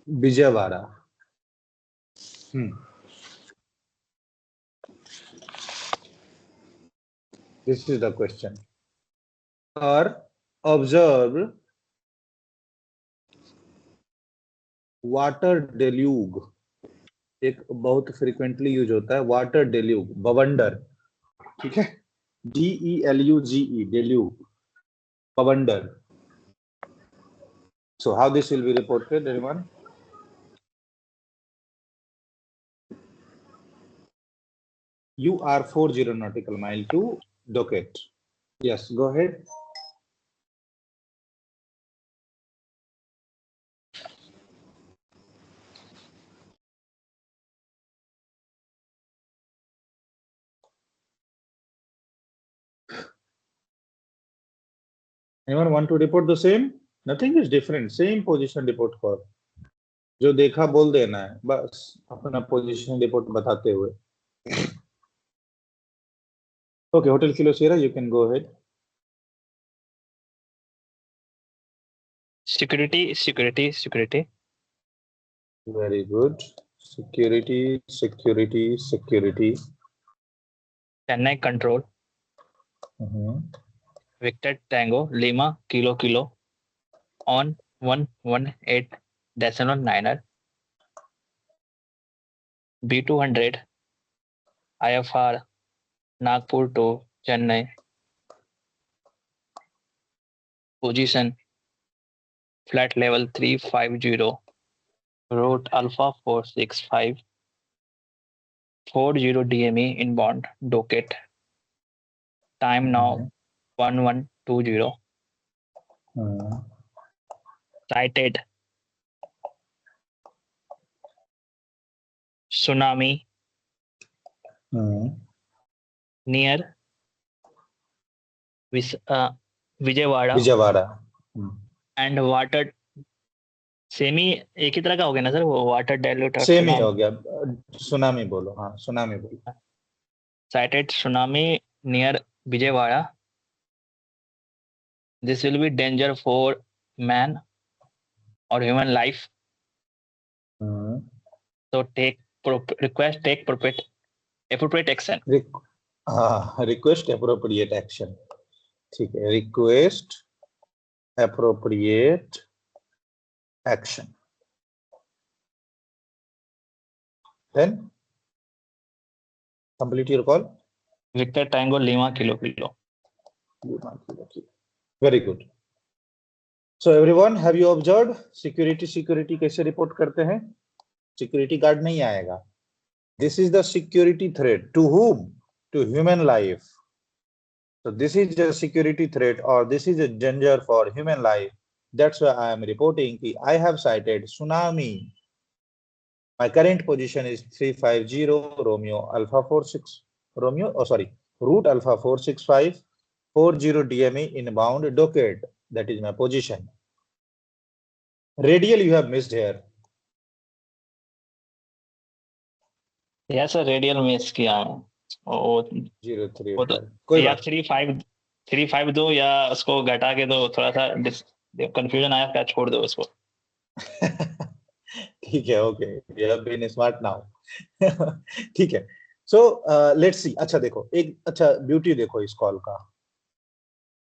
Vijayawada. This is the question. Or observe water deluge. एक बहुत frequently use होता है water deluge, बवंडर, ठीक है, DELUGE, deluge, बवंडर. So how this will be reported, everyone? You are 40 nautical mile to Docket. Yes, go ahead. Anyone want to report the same? Nothing is different. Same position report call. जो देखा बोल देना है, बस अपना position report बताते हुए. Okay, Hotel Kilo Sierra, you can go ahead. Security. Very good. Security. Chennai control. Victor Tango Lima Kilo on 118.9er B200 IFR Nagpur to Chennai. Position flat level 350. Route Alpha 465. 40 DME inbound docket. Time now 1120. Cited tsunami near Vijayawada Vijayawada and water semi एक ही तरह का हो गया ना sir, वो water dilute और same ही हो गया. सुनामी बोलो. हाँ, सुनामी बोलो. cited tsunami near Vijayawada. This will be danger for man or human life. So take appropriate action. Request appropriate action. ठीक है, request appropriate action. Then complete your call. Victor Tango Lima Kilo. Very good. So everyone, have you observed security कैसे report करते हैं? Security guard नहीं आएगा. This is the security threat. To whom? To human life. So this is a security threat or this is a danger for human life. That's why I am reporting कि I have cited tsunami. My current position is 350 Romeo Alpha 46 Romeo. Oh, sorry, route Alpha 465 40 DME inbound docket. That is my position. Radial you have missed here. Yes sir, radial miss किया है. वो 03 वो तो कोई या बात 352 दो या उसको घटा के दो. थोड़ा सा कंफ्यूजन आया, क्या छोड़ दो उसको. ठीक है. Okay, you have been smart now. ठीक है. So let's see. अच्छा देखो, एक अच्छा ब्यूटी देखो इस कॉल का.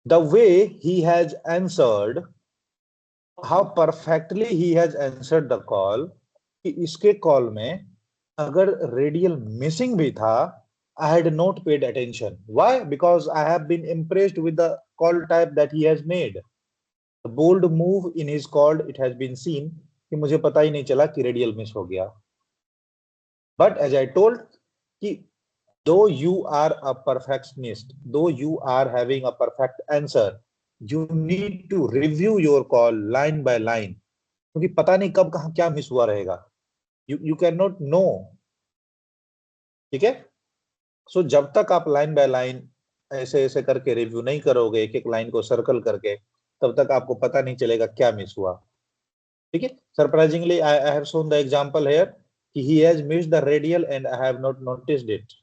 The way he has answered, how perfectly he has answered the call. कि इसके कॉल में अगर रेडियल मिसिंग भी था, I had not paid attention. Why? Because I have been impressed with the call type that he has made. The bold move in his call, it has been seen कि मुझे पता ही नहीं चला कि radial miss हो गया. But as I told कि though you are a perfectionist, though you are having a perfect answer, you need to review your call line by line. क्योंकि पता नहीं कब कहाँ क्या मिस हुआ रहेगा. You cannot know. ठीक है. सो जब तक आप लाइन बाय लाइन ऐसे ऐसे करके रिव्यू नहीं करोगे, एक एक लाइन को सर्कल करके, तब तक आपको पता नहीं चलेगा क्या मिस हुआ. ठीक है. Surprisingly I have shown the example here कि he has missed the radial and I have not noticed it.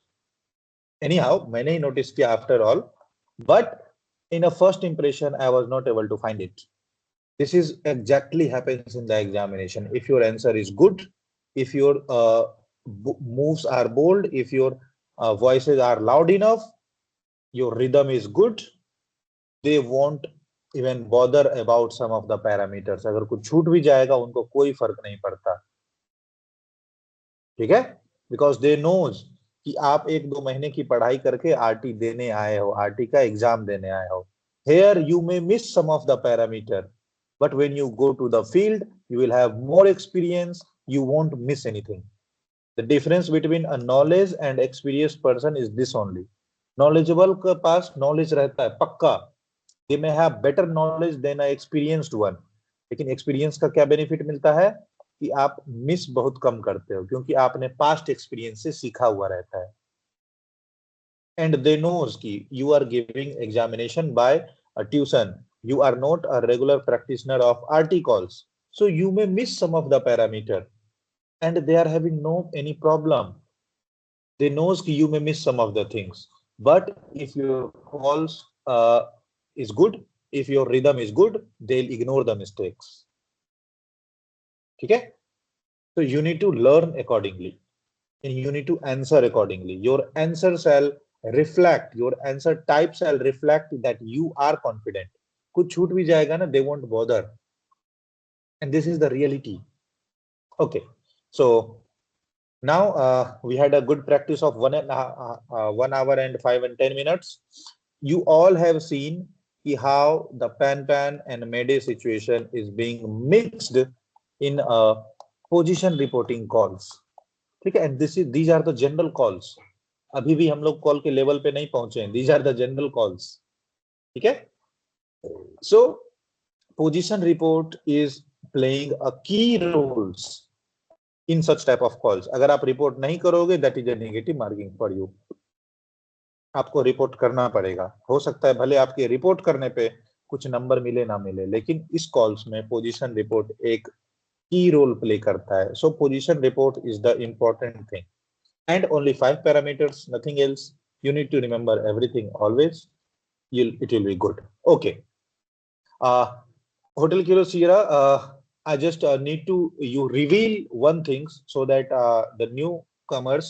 Anyhow मैंने ही नोटिस किया after all, but in a first impression I was not able to find it. This is exactly happens in the examination. If your answer is good, if your moves are bold, if your voices are loud enough, your rhythm is good, they won't even bother about some of the parameters. अगर कुछ छूट भी जाएगा उनको कोई फर्क नहीं पड़ता. ठीक है. Because they knows कि आप 1-2 महीने की पढ़ाई करके आरटी देने आए हो, आरटी का एग्जाम देने आए हो. Here you may miss some of the parameter. But when you go to the field, you will have more experience. You won't miss anything. The difference between a knowledge and experienced person is this only. Knowledgeable के पास knowledge रहता है पक्का. They may have better knowledge than an experienced one. लेकिन experience का क्या benefit मिलता है कि आप miss बहुत कम करते हो क्योंकि आपने past experience से सीखा हुआ रहता है. And they knows कि you are giving examination by a tuition. You are not a regular practitioner of RT calls, so you may miss some of the parameter, and they are having no any problem. They knows कि you may miss some of the things, but if your calls is good, if your rhythm is good, they'll ignore the mistakes. ठीक है. So you need to learn accordingly, and you need to answer accordingly. Your answer shall reflect, your answer type shall reflect that you are confident. कुछ छूट भी जाएगा ना, they won't bother, and this is the reality. Okay, so Now we had a good practice of 1 hour and 5 and 10 minutes. You all have seen how the pan and Mayday situation is being mixed in position reporting calls. ठीक है, and these are the general calls. अभी भी हम लोग call के level पे नहीं पहुंचे हैं. These are the general calls. ठीक है. So position report is playing a key roles in such type of calls. अगर आप रिपोर्ट नहीं करोगे, that is a negative marking for you. आपको रिपोर्ट करना पड़ेगा. हो सकता है भले आपके रिपोर्ट करने पे कुछ नंबर मिले ना मिले, लेकिन इस कॉल्स में पोजीशन रिपोर्ट एक की रोल प्ले करता है. सो position report is the important thing and only 5 parameters, nothing else. You need to remember everything always. It will be good. Okay. Hotel Kilo Sierra, I just need to you reveal one thing so that the newcomers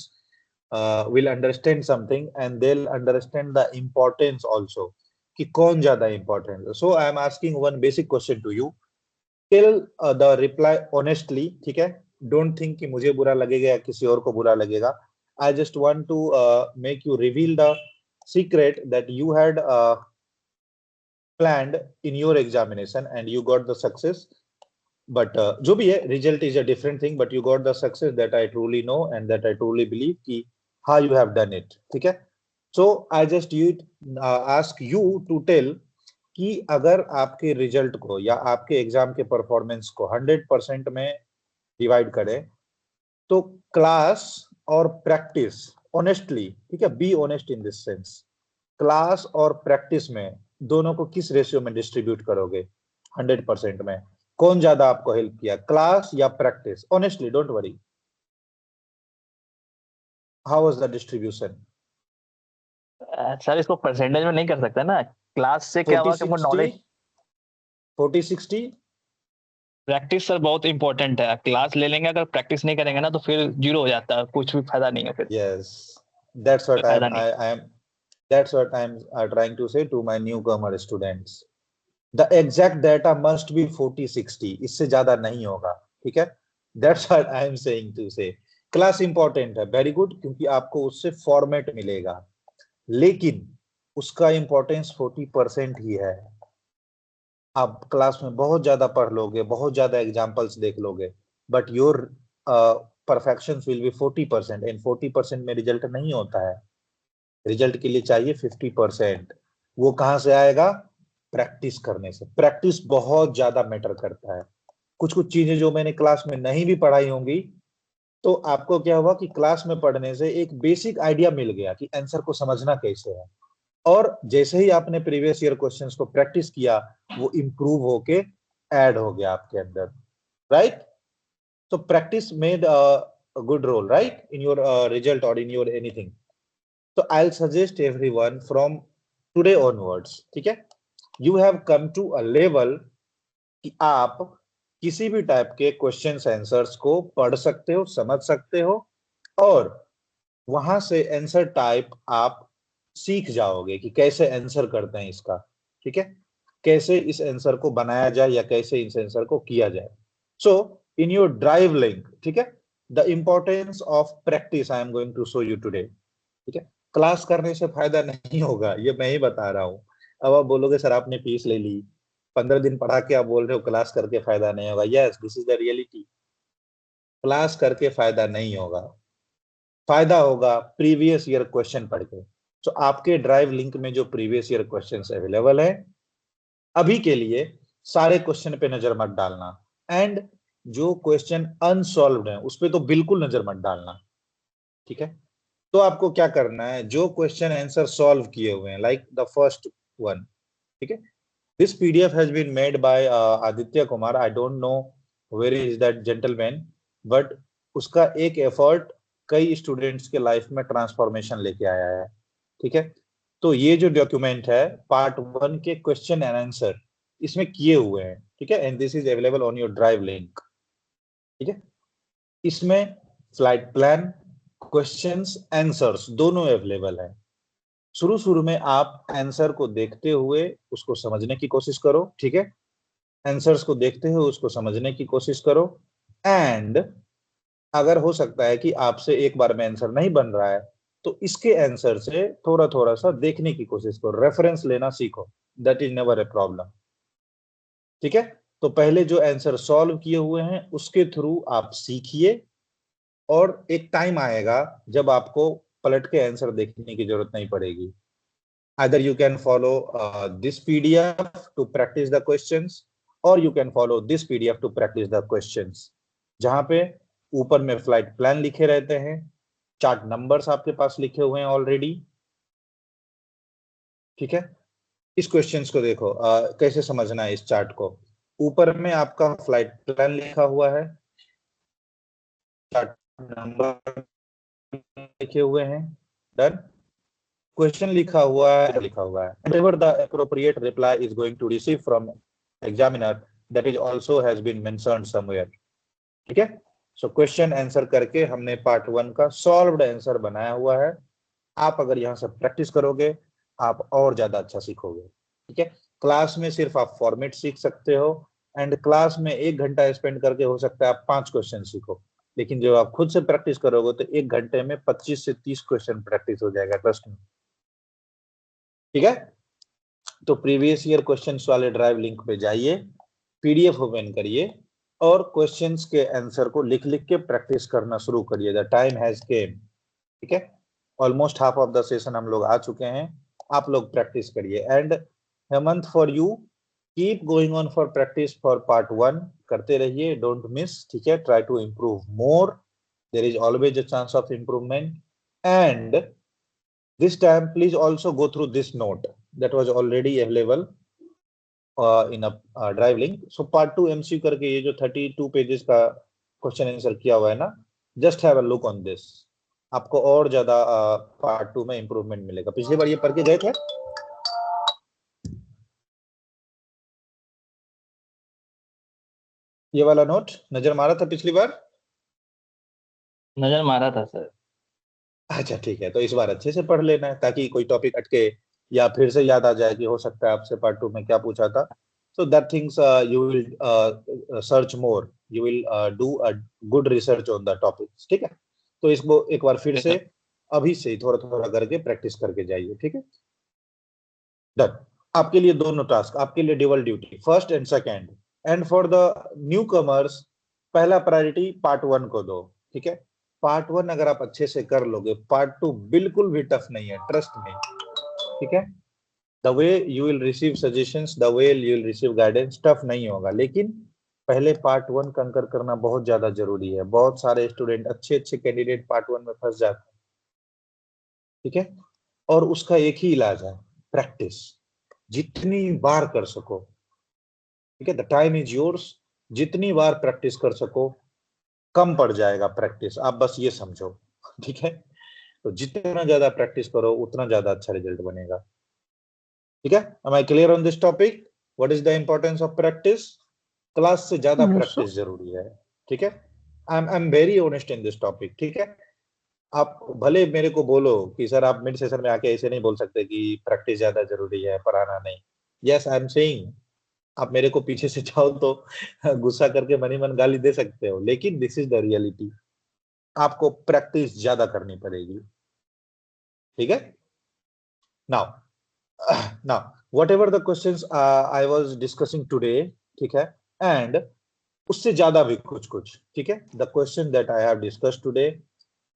will understand something and they'll understand the importance also. कि कौन ज्यादा important. So I am asking one basic question to you. Tell the reply honestly. ठीक है? Don't think कि मुझे बुरा लगेगा या किसी और को बुरा लगेगा. I just want to make you reveal the secret that you had planned in your examination and you got the success. But जो भी है, result is a different thing, but you got the success that I truly know and that I truly believe कि how you have done it. ठीक है? So I just ask you to tell कि अगर आपके result को या आपके exam के परफॉर्मेंस को 100% में डिवाइड करें तो क्लास और प्रैक्टिस ऑनेस्टली, ठीक है, be honest in this sense, class और प्रैक्टिस में दोनों को किस रेशियो में डिस्ट्रीब्यूट करोगे 100% में? कौन ज्यादा आपको हेल्प किया, क्लास या practice? Honestly, don't worry. How was the distribution? Sir इसको परसेंटेज में नहीं कर सकता ना. क्लास से क्या हुआ कि वो नॉलेज 40-60. प्रैक्टिस सर बहुत इंपॉर्टेंट है. क्लास ले लेंगे, अगर प्रैक्टिस नहीं करेंगे ना तो फिर जीरो हो जाता है, कुछ भी फायदा नहीं है फिर. Yes, that's what that's what I'm trying to say to my newcomer students. The exact data must be 40-60. इससे ज्यादा नहीं होगा. ठीक है? That's what I am saying to say. Class important है, वेरी गुड, क्योंकि आपको उससे फॉर्मेट मिलेगा, लेकिन उसका इंपॉर्टेंस 40% ही है. आप क्लास में बहुत ज्यादा पढ़ लोगे, बहुत ज्यादा एग्जांपल्स देख लोगे, but your perfection will be 40%, and 40% में रिजल्ट नहीं होता है. रिजल्ट के लिए चाहिए 50%. वो कहां से आएगा? प्रैक्टिस करने से. प्रैक्टिस बहुत ज्यादा मैटर करता है. कुछ कुछ चीजें जो मैंने क्लास में नहीं भी पढ़ाई होंगी, तो आपको क्या हुआ कि क्लास में पढ़ने से एक बेसिक आइडिया मिल गया कि आंसर को समझना कैसे है, और जैसे ही आपने प्रीवियस ईयर क्वेश्चंस को प्रैक्टिस किया, वो इंप्रूव होके ऐड हो गया आपके अंदर, right? So practice made a good role, right, in your result or in your anything. So I'll suggest everyone from today onwards, ठीक है, you have come to a level कि आप किसी भी टाइप के क्वेश्चंस आंसर्स को पढ़ सकते हो, समझ सकते हो, और वहां से आंसर टाइप आप सीख जाओगे कि कैसे आंसर करते हैं इसका. ठीक है, कैसे इस आंसर को बनाया जाए या कैसे इस आंसर को किया जाए. So in your drive link, ठीक है, the importance of practice I am going to show you today. ठीक है, क्लास करने से फायदा नहीं होगा, ये मैं ही बता रहा हूं. अब आप बोलोगे सर आपने फीस ले ली, 15 दिन पढ़ा के आप बोल रहे हो क्लास करके फायदा नहीं होगा. Yes, this is the reality. Class करके फायदा नहीं होगा, फायदा होगा प्रीवियस ईयर क्वेश्चन पढ़ के. तो आपके ड्राइव लिंक में जो प्रीवियस ईयर क्वेश्चंस अवेलेबल है, अभी के लिए सारे क्वेश्चन पे नजर मत डालना, एंड जो क्वेश्चन अनसॉल्व्ड है उस पे तो बिल्कुल नजर मत डालना. ठीक है, तो आपको क्या करना है, जो क्वेश्चन आंसर सॉल्व किए हुए हैं, लाइक द फर्स्ट वन, ठीक है, this PDF has been made by Aditya Kumar. I don't know where is that gentleman, but उसका एक एफर्ट कई स्टूडेंट्स के लाइफ में ट्रांसफॉर्मेशन लेके आया है. ठीक है, तो ये जो डॉक्यूमेंट है पार्ट 1 के क्वेश्चन एंड आंसर इसमें किए हुए हैं. ठीक है, and this is available on your drive link. ठीक है, इसमें स्लाइड प्लान, क्वेश्चंस, आंसर्स दोनों अवेलेबल है. शुरू में आप आंसर को देखते हुए उसको समझने की कोशिश करो. ठीक है, आंसर्स को देखते हुए उसको समझने की कोशिश करो, एंड अगर हो सकता है कि आपसे एक बार में आंसर नहीं बन रहा है, तो इसके आंसर से थोड़ा थोड़ा सा देखने की कोशिश करो, रेफरेंस लेना सीखो, that is never a problem. ठीक है, तो पहले जो आंसर सॉल्व किए हुए हैं उसके थ्रू आप सीखिए, और एक टाइम आएगा जब आपको पलट के आंसर देखने की जरूरत नहीं पड़ेगी। Either you can follow this PDF to practice the questions, or you can follow this PDF to practice the questions, जहां पे ऊपर में फ्लाइट प्लान लिखे रहते हैं, चार्ट नंबर्स आपके पास लिखे हुए हैं ऑलरेडी। ठीक है, इस क्वेश्चंस को देखो, कैसे समझना है इस चार्ट को। ऊपर में आपका फ्लाइट प्लान लिखा हुआ है, चार्ट नंबर लिखे हुए हैं, डन। क्वेश्चन लिखा हुआ है, whatever the appropriate reply is going to receive from examiner, that is also has been mentioned somewhere। ठीक है, सो क्वेश्चन आंसर करके हमने पार्ट 1 का सॉल्व्ड आंसर बनाया हुआ है। आप अगर यहाँ से प्रैक्टिस करोगे आप और ज्यादा अच्छा सीखोगे। ठीक है, क्लास में सिर्फ आप फॉर्मेट सीख सकते हो, एंड क्लास में 1 घंटा स्पेंड करके हो सकता है आप 5 क्वेश्चन सीखो, लेकिन जब आप खुद से प्रैक्टिस करोगे तो 1 घंटे में 25 से 30 क्वेश्चन प्रैक्टिस हो जाएगा, ट्रस्ट में। ठीक है, तो प्रीवियस ईयर क्वेश्चंस वाले ड्राइव लिंक पे जाइए, पीडीएफ ओपन करिए और क्वेश्चंस के आंसर को लिख लिख के प्रैक्टिस करना शुरू करिए। The time has came. ठीक है, almost half of the session हम लोग आ चुके हैं, आप लोग प्रैक्टिस करिए। And Hemant, for you, keep going on for practice for part 1, करते रहिए, डोंट मिस। ठीक है, try to improve more, there is always a chance of improvement. And this time please also go through this note that was already available in a drive link। so part 2 MCQ करके ये जो 32 pages का question answer किया हुआ है ना, just have a look on this, आपको और ज्यादा पार्ट 2 में इंप्रूवमेंट मिलेगा। पिछली बार ये पढ़ के गए थे, ये वाला नोट नजर मारा था पिछली बार? नजर मारा था सर। अच्छा ठीक है, तो इस बार अच्छे से पढ़ लेना है ताकि कोई टॉपिक अटके या फिर से याद आ जाए कि हो सकता है आपसे पार्ट 2 में क्या पूछा था। So that things you will search more, you will do a good research on the topics. ठीक है, तो इसको एक बार फिर से अभी से थोड़ा थोड़ा करके प्रैक्टिस करके जाइए। ठीक है, डन। आपके लिए दोनों टास्क, आपके लिए double duty, first and second. And for the new commerce पहला प्रायोरिटी पार्ट 1 को दो। ठीक है, पार्ट 1 अगर आप अच्छे से कर लोगे, पार्ट 2 बिल्कुल भी टफ नहीं है, ट्रस्ट में। ठीक है, the way you will receive suggestions, the way you will receive guidance tough नहीं होगा, लेकिन पहले पार्ट 1 कंकर करना बहुत ज्यादा जरूरी है। बहुत सारे स्टूडेंट, अच्छे अच्छे कैंडिडेट पार्ट 1 में फंस जाते हैं। ठीक है, और उसका एक ही इलाज है, प्रैक्टिस, जितनी बार कर सको। ठीक है, द टाइम इज योर्स, जितनी बार प्रैक्टिस कर सको, कम पड़ जाएगा प्रैक्टिस, आप बस ये समझो। ठीक है, तो जितना ज्यादा प्रैक्टिस करो उतना ज्यादा अच्छा रिजल्ट बनेगा। ठीक है, am I clear on this topic? What is the importance of practice? Class से ज्यादा Yes, प्रैक्टिस जरूरी है। ठीक है, I'm very honest in this topic। ठीक है, आप भले मेरे को बोलो कि सर आप मिड सेशन में आके ऐसे नहीं बोल सकते कि प्रैक्टिस ज्यादा जरूरी है, पढ़ाना नहीं। यस, आई एम सेइंग, आप मेरे को पीछे से चाहो तो गुस्सा करके मनी मन गाली दे सकते हो, लेकिन दिस इज द रियलिटी, आपको प्रैक्टिस ज्यादा करनी पड़ेगी। ठीक है, now whatever the questions I was discussing today, ठीक है, एंड उससे ज्यादा भी कुछ कुछ। ठीक है, the question that I have discussed today,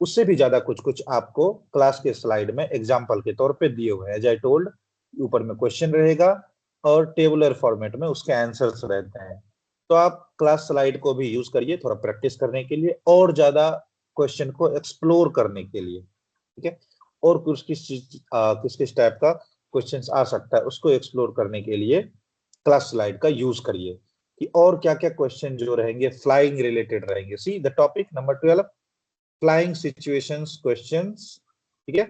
उससे भी ज्यादा कुछ कुछ आपको क्लास के स्लाइड में एग्जांपल के तौर पे दिए हुए हैं। एज आई टोल्ड, ऊपर में क्वेश्चन रहेगा और टेबुलर फॉर्मेट में उसके आंसर्स रहते हैं। तो आप क्लास स्लाइड को भी यूज करिए थोड़ा प्रैक्टिस करने के लिए और ज्यादा क्वेश्चन को एक्सप्लोर करने के लिए। ठीक है, और किस किस टाइप का क्वेश्चन आ सकता है उसको एक्सप्लोर करने के लिए क्लास स्लाइड का यूज करिए कि और क्या क्या क्वेश्चन जो रहेंगे फ्लाइंग रिलेटेड रहेंगे। See the topic number 12, flying situations questions. ठीक है,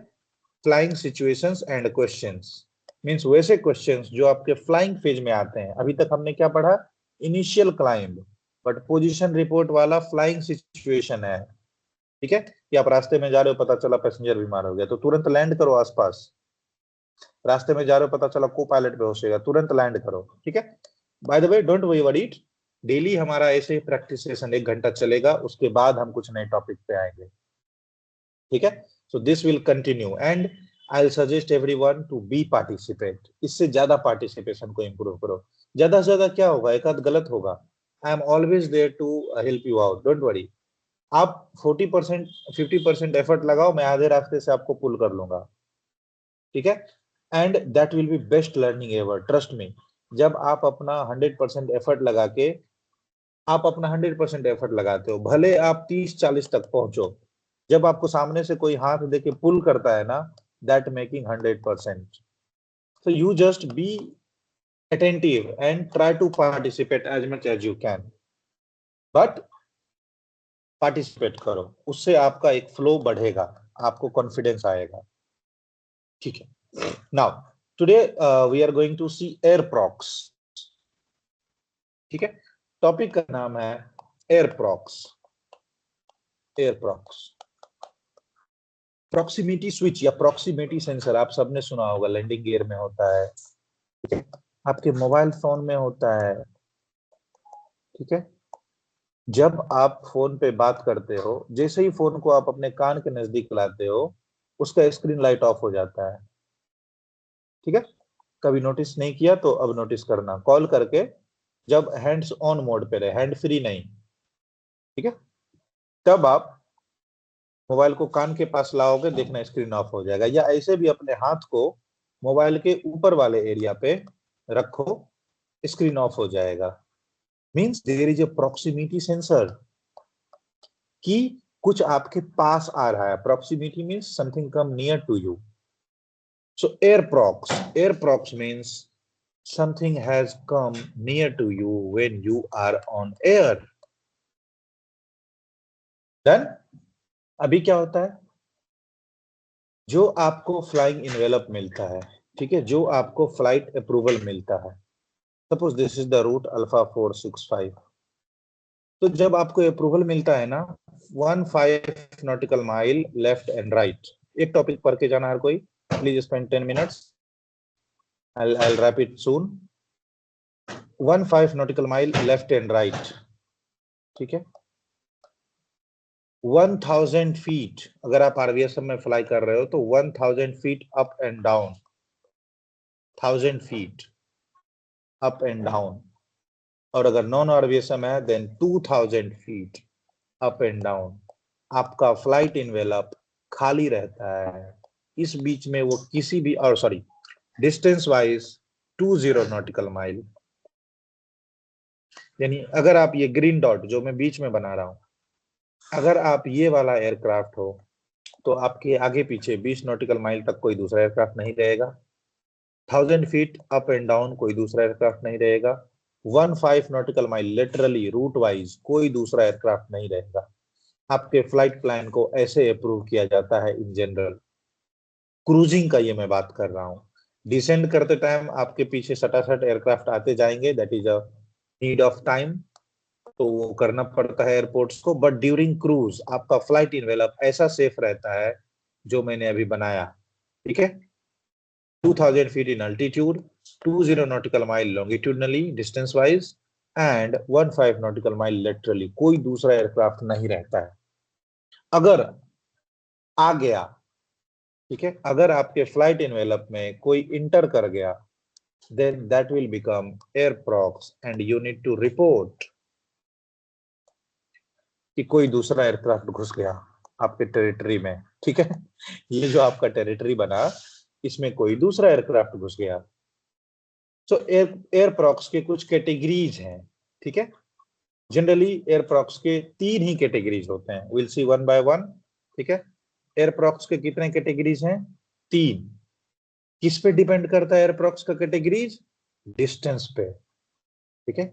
flying situations and questions means वैसे क्वेश्चंस जो आपके फ्लाइंग फेज में आते हैं। अभी तक हमने क्या पढ़ा, initial climb, but position report वाला फ्लाइंग सिचुएशन है। ठीक है, कि आप रास्ते में जा रहे हो, पता चला पैसेंजर बीमार हो गया तो तुरंत लैंड करो आसपास। रास्ते में जा रहे हो, पता चला को पायलट बेहोश हो गया, तुरंत लैंड करो। ठीक है, by the way don't worry it, daily हमारा ऐसे प्रैक्टिस सेशन 1 घंटा चलेगा, उसके बाद हम कुछ नए टॉपिक पे आएंगे, ठीक है। So this will continue and I will suggest everyone to be participate. इससे ज्यादा पार्टिसिपेशन को इंप्रूव करो। ज्यादा से ज्यादा क्या होगा, एक आध गलत होगा, I am always there to help you out, don't worry. आप 40% 50% एफर्ट लगाओ, मैं आधे रास्ते से आपको पुल कर लूंगा, ठीक है। And that will B best learning ever, trust me. जब आप अपना 100% एफर्ट लगा के, आप अपना 100% एफर्ट लगाते हो, भले आप 30-40 तक पहुंचो, जब आपको सामने से कोई हाथ देके पुल करता है ना, that making 100%। So you just be attentive and try to participate as much as you can, but participate करो, उससे आपका एक फ्लो बढ़ेगा, आपको कॉन्फिडेंस आएगा, ठीक है। Now today we are going to see airprox, ठीक है। टॉपिक का नाम है एयरप्रॉक्स। एयरप्रॉक्स, प्रॉक्सिमिटी स्विच या प्रॉक्सिमिटी सेंसर आप सबने सुना होगा, लैंडिंग गियर में होता है, ठीक है, आपके मोबाइल फोन में होता है, ठीक है। जब आप फोन पे बात करते हो, जैसे ही फोन को आप अपने कान के नजदीक लाते हो, उसका स्क्रीन लाइट ऑफ हो जाता है, ठीक है। कभी नोटिस नहीं किया तो अब नोटिस करना, कॉल करके जब हैंड्स ऑन मोड पे रहे, हैंड फ्री नहीं, ठीक है, तब आप मोबाइल को कान के पास लाओगे, देखना स्क्रीन ऑफ हो जाएगा। या ऐसे भी अपने हाथ को मोबाइल के ऊपर वाले एरिया पे रखो, स्क्रीन ऑफ हो जाएगा। Means there is a proximity sensor, कि कुछ आपके पास आ रहा है। Proximity means something come near to you. So airprox means something has come near to you when you are on air. Then अभी क्या होता है, जो आपको फ्लाइंग इनवेलप मिलता है, ठीक है, जो आपको फ्लाइट अप्रूवल मिलता है, suppose this is the route alpha 465, तो जब आपको अप्रूवल मिलता है ना, 15 nautical mile left and right, एक टॉपिक पढ़ के जाना हर कोई, please spend 10 minutes, I'll wrap it soon. 15 nautical mile left and right, ठीक है। 1000 फीट अगर आप आरवीएसएम में फ्लाई कर रहे हो तो 1000 feet up and down, 1000 feet up and down, और अगर नॉन आरवीएसएम है then 2000 feet up and down. आपका फ्लाइट इनवेलप खाली रहता है, इस बीच में वो किसी भी, और sorry, distance wise 20 nautical mile, यानी अगर आप ये ग्रीन डॉट जो मैं बीच में बना रहा हूं, अगर आप ये वाला एयरक्राफ्ट हो तो आपके आगे पीछे 20 नॉटिकल माइल तक कोई दूसरा एयरक्राफ्ट नहीं रहेगा, 1000 फीट अप एंड डाउन कोई दूसरा एयरक्राफ्ट नहीं रहेगा, 15 nautical mile literally route wise कोई दूसरा एयरक्राफ्ट नहीं रहेगा। आपके फ्लाइट प्लान को ऐसे अप्रूव किया जाता है इन जनरल। क्रूजिंग का ये मैं बात कर रहा हूँ, डिसेंड करते टाइम आपके पीछे सटासट एयरक्राफ्ट आते जाएंगे, that is a need of time, तो वो करना पड़ता है एयरपोर्ट्स को। बट ड्यूरिंग क्रूज आपका फ्लाइट इनवेलप ऐसा सेफ रहता है जो मैंने अभी बनाया, ठीक है। 2000 feet in altitude, 20 nautical mile longitudinally distance wise, and 15 nautical mile laterally, कोई दूसरा एयरक्राफ्ट नहीं रहता है। अगर आ गया, ठीक है, अगर आपके फ्लाइट इनवेलप में कोई इंटर कर गया, then that will become airprox and you need to report कि कोई दूसरा एयरक्राफ्ट घुस गया आपके टेरिटरी में, ठीक है। ये जो आपका टेरिटरी बना, इसमें कोई दूसरा एयरक्राफ्ट घुस गया। सो एयरप्रॉक्स के कुछ कैटेगरीज हैं, ठीक है। जनरली एयरप्रॉक्स के 3 ही कैटेगरीज होते हैं, will see one by one, ठीक है। एयरप्रॉक्स के कितने कैटेगरीज हैं? 3। किस पे डिपेंड करता है एयरप्रॉक्स का कैटेगरीज? डिस्टेंस पे, ठीक है,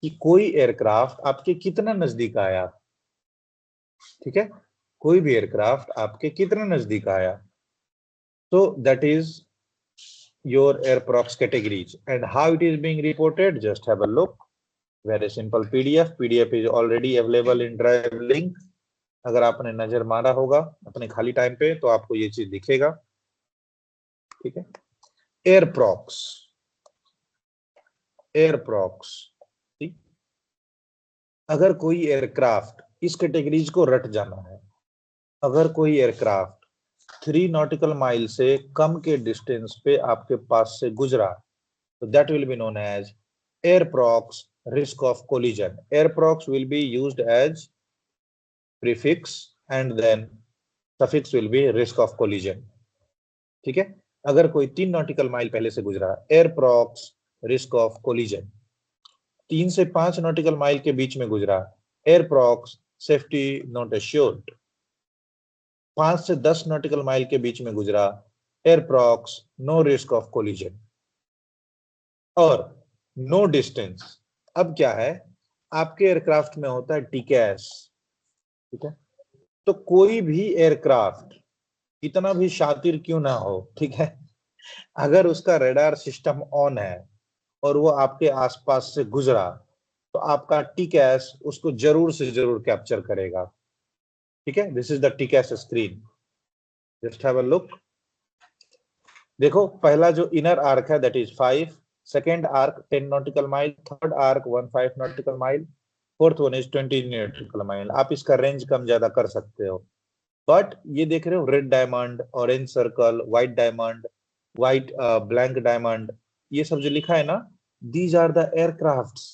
कि कोई एयरक्राफ्ट आपके कितना नजदीक आया, ठीक है, कोई भी एयरक्राफ्ट आपके कितना नजदीक आया। So that is your airprox categories, and how it is being reported, just have a look. Very simple PDF is already available in Drive link. अगर आपने नजर मारा होगा अपने खाली टाइम पे तो आपको ये चीज दिखेगा, ठीक है। एयरप्रॉक्स, अगर कोई एयरक्राफ्ट, इस कैटेगरीज को रट जाना है, अगर कोई एयरक्राफ्ट 3 नॉटिकल माइल से कम के डिस्टेंस पे आपके पास से गुजरा, तो that will be known as airprox risk of collision. Airprox will be used as prefix and then suffix will be risk of collision. ठीक है, अगर कोई 3 नॉटिकल माइल पहले से गुजरा, airprox risk of collision. 3 से 5 नॉटिकल माइल के बीच में गुजरा, airprox safety not assured. 5 से 10 नॉटिकल माइल के बीच में गुजरा, airprox no risk of collision. और नो डिस्टेंस, अब क्या है, आपके एयरक्राफ्ट में होता है टीकैस, ठीक है, तो कोई भी एयरक्राफ्ट कितना भी शातिर क्यों ना हो, ठीक है, अगर उसका रडार सिस्टम ऑन है और वो आपके आसपास से गुजरा, तो आपका टीकैस उसको जरूर से जरूर कैप्चर करेगा, ठीक है। This is the TCAS screen, just have a look. देखो, पहला जो इनर आर्क है that is 5, second arc 10 nautical mile, third arc 15 nautical mile, fourth one is 20 nautical mile. आप इसका रेंज कम ज्यादा कर सकते हो, बट ये देख रहे हो red diamond, orange circle, white diamond, white blank diamond, ये सब जो लिखा है ना, these are the aircrafts,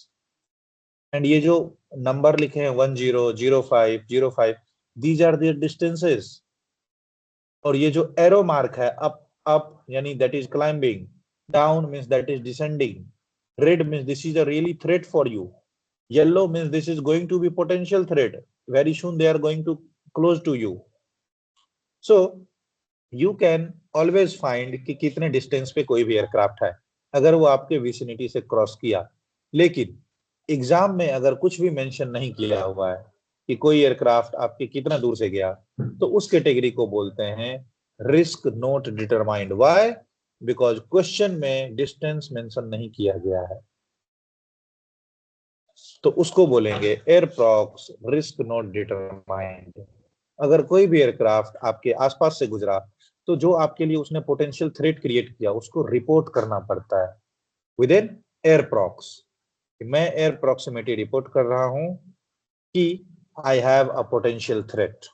and ये जो नंबर लिखे हैं 10, 05, 05, दीज आर देयर डिस्टेंसेस, और ये जो एरो मार्क है अप अप यानी that is climbing, down means that is descending, red means this is a really threat for you, yellow means this is going to be potential threat, very soon they are going to close to you. So you can always find कि कितने distance पे कोई भी aircraft है अगर वो आपके vicinity से क्रॉस किया। लेकिन एग्जाम में अगर कुछ भी मेंशन नहीं किया हुआ है कि कोई एयरक्राफ्ट आपके कितना दूर से गया, तो उस कैटेगरी को बोलते हैं risk not determined. Why? Because question में डिस्टेंस मेंशन नहीं किया गया है, तो उसको बोलेंगे एयरप्रॉक्स रिस्क नॉट डिटरमाइंड। अगर कोई भी एयरक्राफ्ट आपके आसपास से गुजरा, तो जो आपके लिए उसने पोटेंशियल थ्रेट क्रिएट किया उसको रिपोर्ट करना पड़ता है विद इन एयरप्रॉक्स। मैं एयर प्रॉक्सिमिटी रिपोर्ट कर रहा हूं कि I have a potential threat,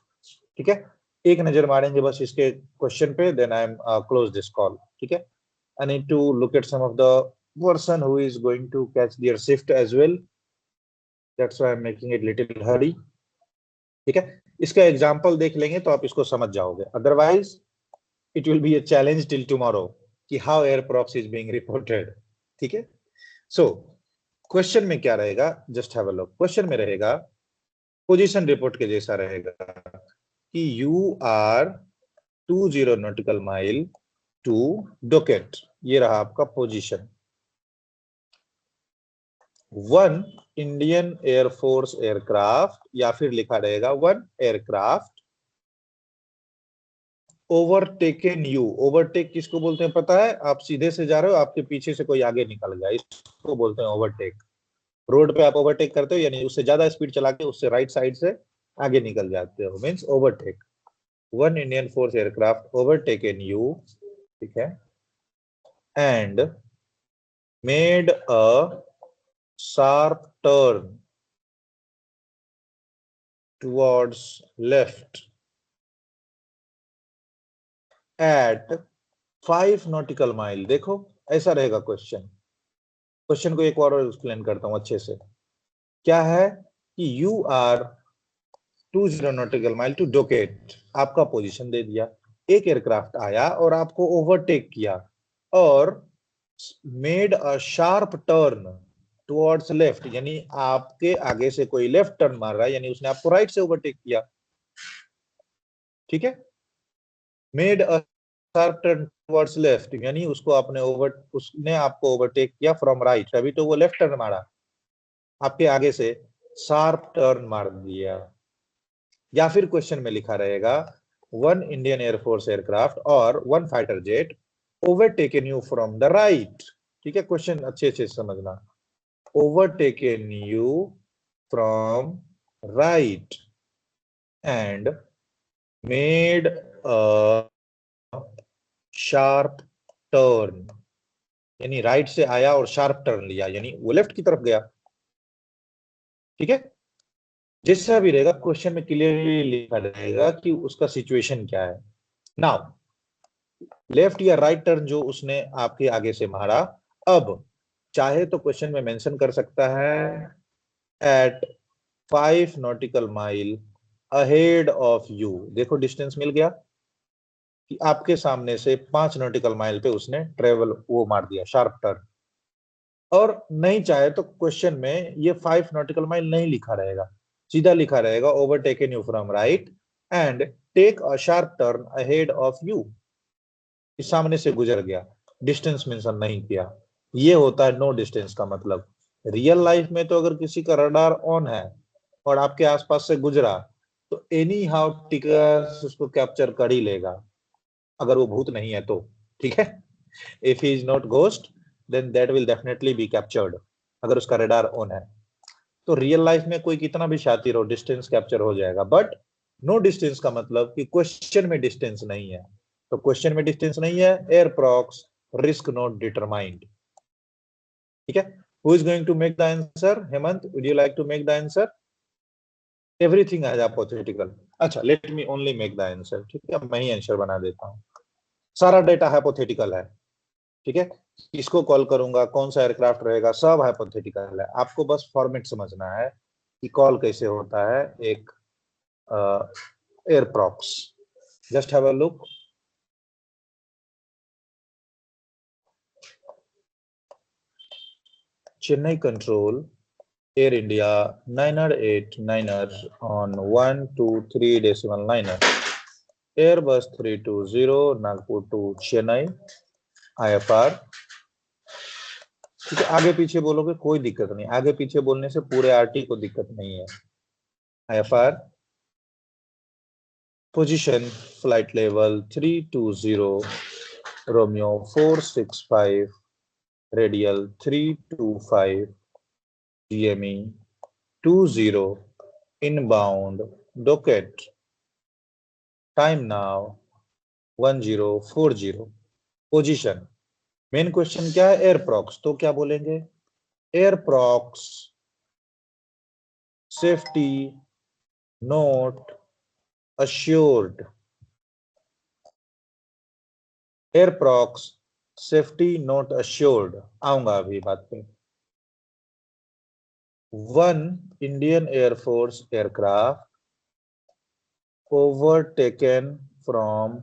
ठीक है। एक नजर मारेंगे बस इसके क्वेश्चन पे, then I am close this call, ठीक है। I need to look at some of the person who is going to catch their shift as well. That's why I'm making it little hurry. ठीक है, इसका example देख लेंगे तो आप इसको समझ जाओगे, otherwise it will be a challenge till tomorrow कि how airprox is being reported, ठीक है। So क्वेश्चन में क्या रहेगा, just have a look. Question में रहेगा पोजीशन रिपोर्ट के जैसा रहेगा कि you are 20 nautical mile to डोकेट, ये रहा आपका पोजीशन। 1 इंडियन एयरफोर्स एयरक्राफ्ट, या फिर लिखा रहेगा 1 एयरक्राफ्ट ओवरटेकन यू। ओवरटेक किसको बोलते हैं पता है? आप सीधे से जा रहे हो, आपके पीछे से कोई आगे निकल गया, इसको बोलते हैं ओवरटेक। रोड पे आप ओवरटेक करते हो, यानी उससे ज्यादा स्पीड चला के उससे राइट साइड से आगे निकल जाते हो, means overtake. 1 Indian force aircraft overtaken you, ठीक है, and made a sharp turn towards left at 5 nautical mile। देखो ऐसा रहेगा क्वेश्चन। क्वेश्चन को एक और एक्सप्लेन करता हूं अच्छे से। क्या है कि you are 20 nautical mile to docket, आपका पोजीशन दे दिया, एक एयरक्राफ्ट आया और आपको ओवरटेक किया और made a sharp turn towards left, यानी आपके आगे से कोई लेफ्ट टर्न मार रहा है, यानी उसने आपको राइट से ओवरटेक किया, ठीक है। Made a sharp turn towards left, यानी उसने आपको ओवरटेक किया फ्रॉम राइट, अभी तो वो लेफ्ट टर्न मारा, आपके आगे से शार्प टर्न मार दिया। या फिर क्वेश्चन में लिखा रहेगा 1 इंडियन एयरफोर्स एयरक्राफ्ट और 1 fighter jet overtaken you from the right, ठीक है। क्वेश्चन अच्छे से समझना, overtaken you from right and made a sharp turn, यानी राइट से आया और शार्प टर्न लिया, यानी वो लेफ्ट की तरफ गया, ठीक है। जैसा भी रहेगा क्वेश्चन में क्लियरली लिखा रहेगा कि उसका सिचुएशन क्या है। नाउ लेफ्ट या राइट टर्न जो उसने आपके आगे से मारा, अब चाहे तो क्वेश्चन में मेंशन कर सकता है at 5 nautical mile ahead of you. देखो डिस्टेंस मिल गया कि आपके सामने से 5 नॉटिकल माइल पे उसने ट्रेवल वो मार दिया, शार्प टर्न। और नहीं चाहे तो क्वेश्चन में ये 5 नॉटिकल माइल नहीं लिखा रहेगा, सीधा लिखा रहेगा overtaken you from right and take a sharp turn ahead of you. इस सामने से गुजर गया, डिस्टेंस मेंशन नहीं किया। ये होता है नो डिस्टेंस का मतलब। रियल लाइफ में तो अगर किसी का रडार ऑन है और आपके आसपास से गुजरा तो एनी हाउ टिकर्स उसको कैप्चर कर ही लेगा, अगर वो भूत नहीं है तो, ठीक है। If he is not ghost then that will definitely be captured, अगर उसका रडार ऑन है। तो रियल लाइफ में कोई कितना भी शातिर हो, डिस्टेंस कैप्चर हो जाएगा। बट नो डिस्टेंस का मतलब कि क्वेश्चन में डिस्टेंस नहीं है। तो क्वेश्चन में डिस्टेंस नहीं है, airprox risk not determined, ठीक है। Who is going to make the answer? Hemant, would you like to make the answer? Everything is hypothetical. अच्छा, let me only make the answer, ठीक है, मैं ही आंसर बना देता हूं। सारा डेटा हाइपोथेटिकल है, ठीक है। किसको कॉल करूंगा, कौन सा एयरक्राफ्ट रहेगा, सब हाइपोथेटिकल है। आपको बस फॉर्मेट समझना है कि कॉल कैसे होता है एक airprox. Just have a look. Chennai Control, Air India 908 on 123 decimal liner. Airbus 320 Nagpur to Chennai IFR। ठीक है, आगे पीछे बोलोगे कोई दिक्कत नहीं, आगे पीछे बोलने से पूरे आरटी को दिक्कत नहीं है। IFR position flight level 320 Romeo 465 radial 325 GME 20 inbound docket time now 1040 position. Main question क्या है? Airprox. तो क्या बोलेंगे? Airprox safety not assured. Airprox safety not assured. आऊंगा अभी बात पे। 1 Indian Air Force aircraft overtaken from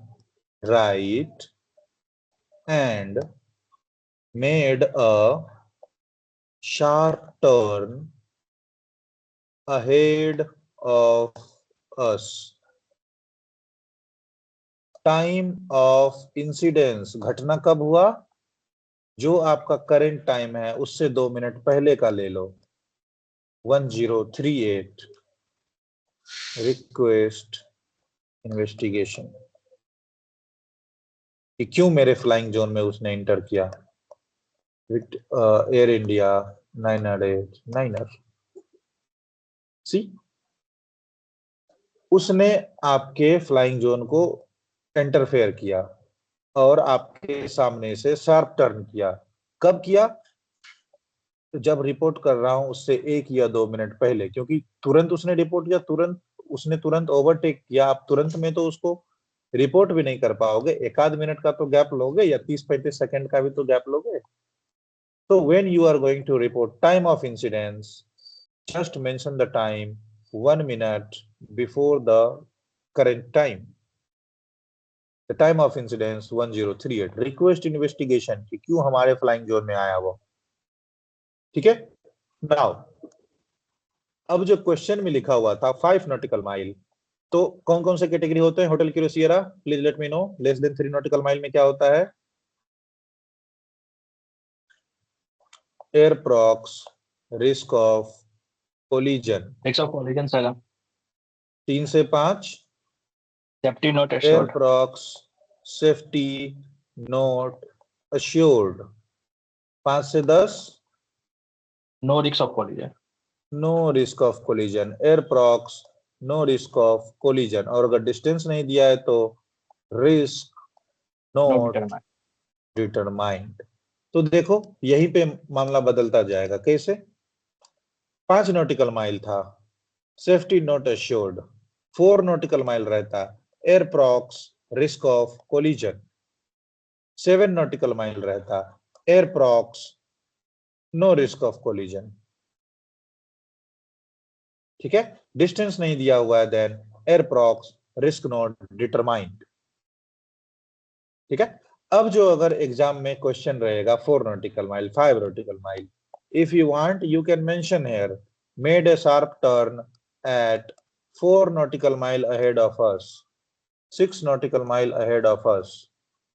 right and made a sharp turn ahead of us. Time of incidence, घटना कब हुआ? जो आपका करंट टाइम है उससे 2 मिनट पहले का ले लो। 1038 रिक्वेस्ट इन्वेस्टिगेशन कि क्यों मेरे फ्लाइंग जोन में उसने इंटर किया। एयर इंडिया 908 सी उसने आपके फ्लाइंग जोन को इंटरफेयर किया और आपके सामने से शार्प टर्न किया। कब किया? तो जब रिपोर्ट कर रहा हूं उससे 1 या 2 मिनट पहले, क्योंकि तुरंत उसने रिपोर्ट किया, तुरंत ओवरटेक किया। आप तुरंत में तो उसको रिपोर्ट भी नहीं कर पाओगे, 1 आध मिनट का तो गैप लोगे या 30-35 सेकंड का भी तो गैप लोगे। तो when you are going to report time of incidence, just mention the time 1 minute before the current time. The time of incidence 1038 request investigation कि क्यों हमारे फ्लाइंग जोन में आया वो, ठीक है। नाउ अब जो क्वेश्चन में लिखा हुआ था 5 नॉटिकल माइल, तो कौन कौन से कैटेगरी होते हैं? Hotel kilo sierra, please let me know. Less than 3 nautical mile में क्या होता है? Airprox risk of collision, risk of collision sir 3 से 5 safety not air assured prox safety not assured, 5 से 10 no risk of collision no risk of collision. Airprox no risk of collision. और अगर distance नहीं दिया है तो risk note determined. तो देखो यहीं पे मामला बदलता जाएगा। कैसे? 5 नॉटिकल माइल था, safety not assured 4 nautical mile रहता, airprox risk of collision 7 nautical mile रहता, airprox no risk of collision. ठीक है, डिस्टेंस नहीं दिया हुआ है, then airprox risk not determined. ठीक है, अब जो अगर एग्जाम में क्वेश्चन रहेगा 4 nautical mile 5 nautical mile, if you want you can mention here made a sharp turn at 4 nautical mile ahead of us, 6 nautical mile ahead of us।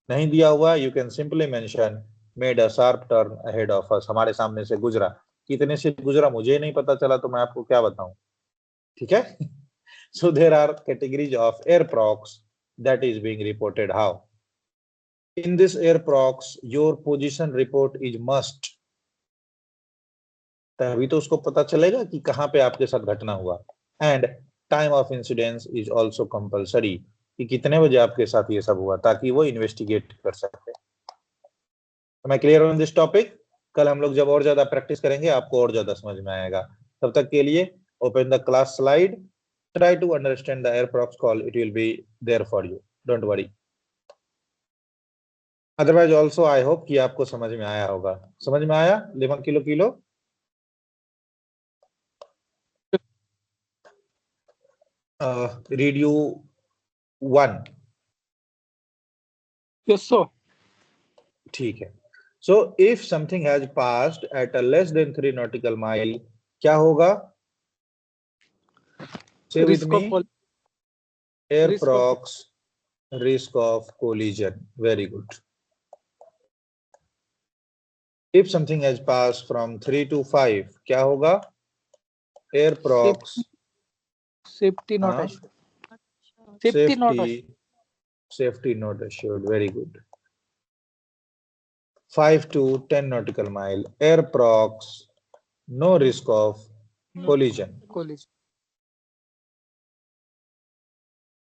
नहीं दिया हुआ, you can simply mention made a sharp turn ahead of us, हमारे सामने से गुजरा। कितने से गुजरा मुझे नहीं पता चला तो मैं आपको क्या बताऊं। ठीक है, so there are categories of air procs that is being reported how in this air procs your position report is must, तभी तो उसको पता चलेगा कि कहां पे आपके साथ घटना हुआ। And time of incidence is also compulsory, कि कितने बजे आपके साथ ये सब हुआ, ताकि वो इन्वेस्टिगेट कर सके। मैं क्लियर ऑन दिस टॉपिक? कल हम लोग जब और ज्यादा प्रैक्टिस करेंगे आपको और ज्यादा समझ में आएगा। तब तक के लिए open the class slide, try to understand the airprox call, it will be there for you, don't worry. Otherwise also I hope कि आपको समझ में आया होगा। समझ में आया? 11 kilo read you 1। Yes, sir. ठीक है, so if something has passed at a less than 3 nautical mile, क्या होगा? Say with Risk me, of air risk of- procs risk of collision, very good। if something has passed from 3 to 5, क्या होगा? air procs safety not हाँ, assured. Safety not assured. safety not assured, very good। 5 to 10 nautical mile, air procs no risk of collision। Collision.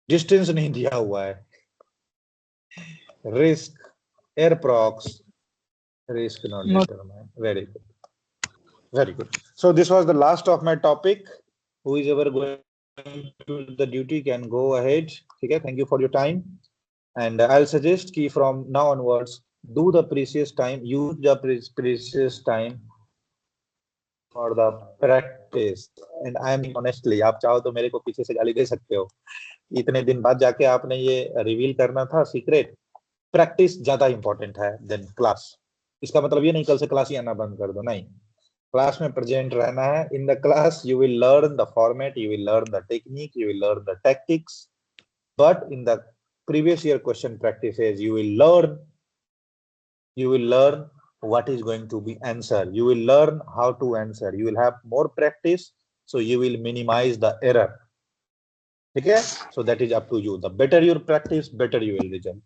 Distance नहीं दिया हुआ है, risk airprox risk not Not- determined, very good, very good। So this was the last of my topic, who is ever going to the duty can go ahead। ठीक है, thank you for your time, and I'll suggest कि from now onwards do the precious time, use the precious time for the practice। and I am honestly, आप चाहो तो मेरे को पीछे से गाली दे सकते हो, इतने दिन बाद जाके आपने ये रिवील करना था सीक्रेट। प्रैक्टिस ज्यादा इंपॉर्टेंट है देन क्लास। इसका मतलब ये नहीं कल से क्लास ही आना बंद कर दो, नहीं, क्लास में प्रेजेंट रहना है। In the class you will learn the format, you will learn the technique, you will learn the tactics, but in the previous year question practices you will learn what is going to be answer, you will learn how to answer, you will have more practice, so you will minimize the error। ठीक है, so that is up to you, the better your practice better you will result।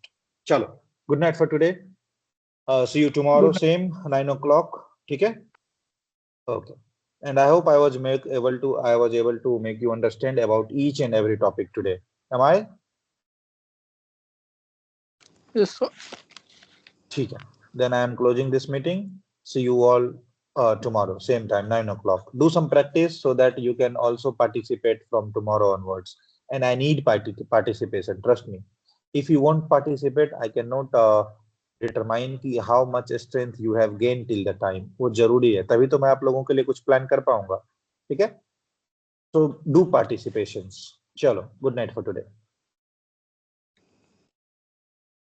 चलो, good night for today, see you tomorrow same 9 o'clock। ठीक है, okay, and I hope I was able to make you understand about each and every topic today, am I? Yes, sir. ठीक है, then I am closing this meeting, see you all tomorrow same time 9 o'clock। do some practice so that you can also participate from tomorrow onwards, and I need participation, trust me। if you won't participate I cannot determine कि how much strength you have gained till the time, वो जरूरी है, तभी तो मैं आप लोगों के लिए कुछ प्लान कर पाऊंगा। ठीक है, so do participations। चलो, good night for today।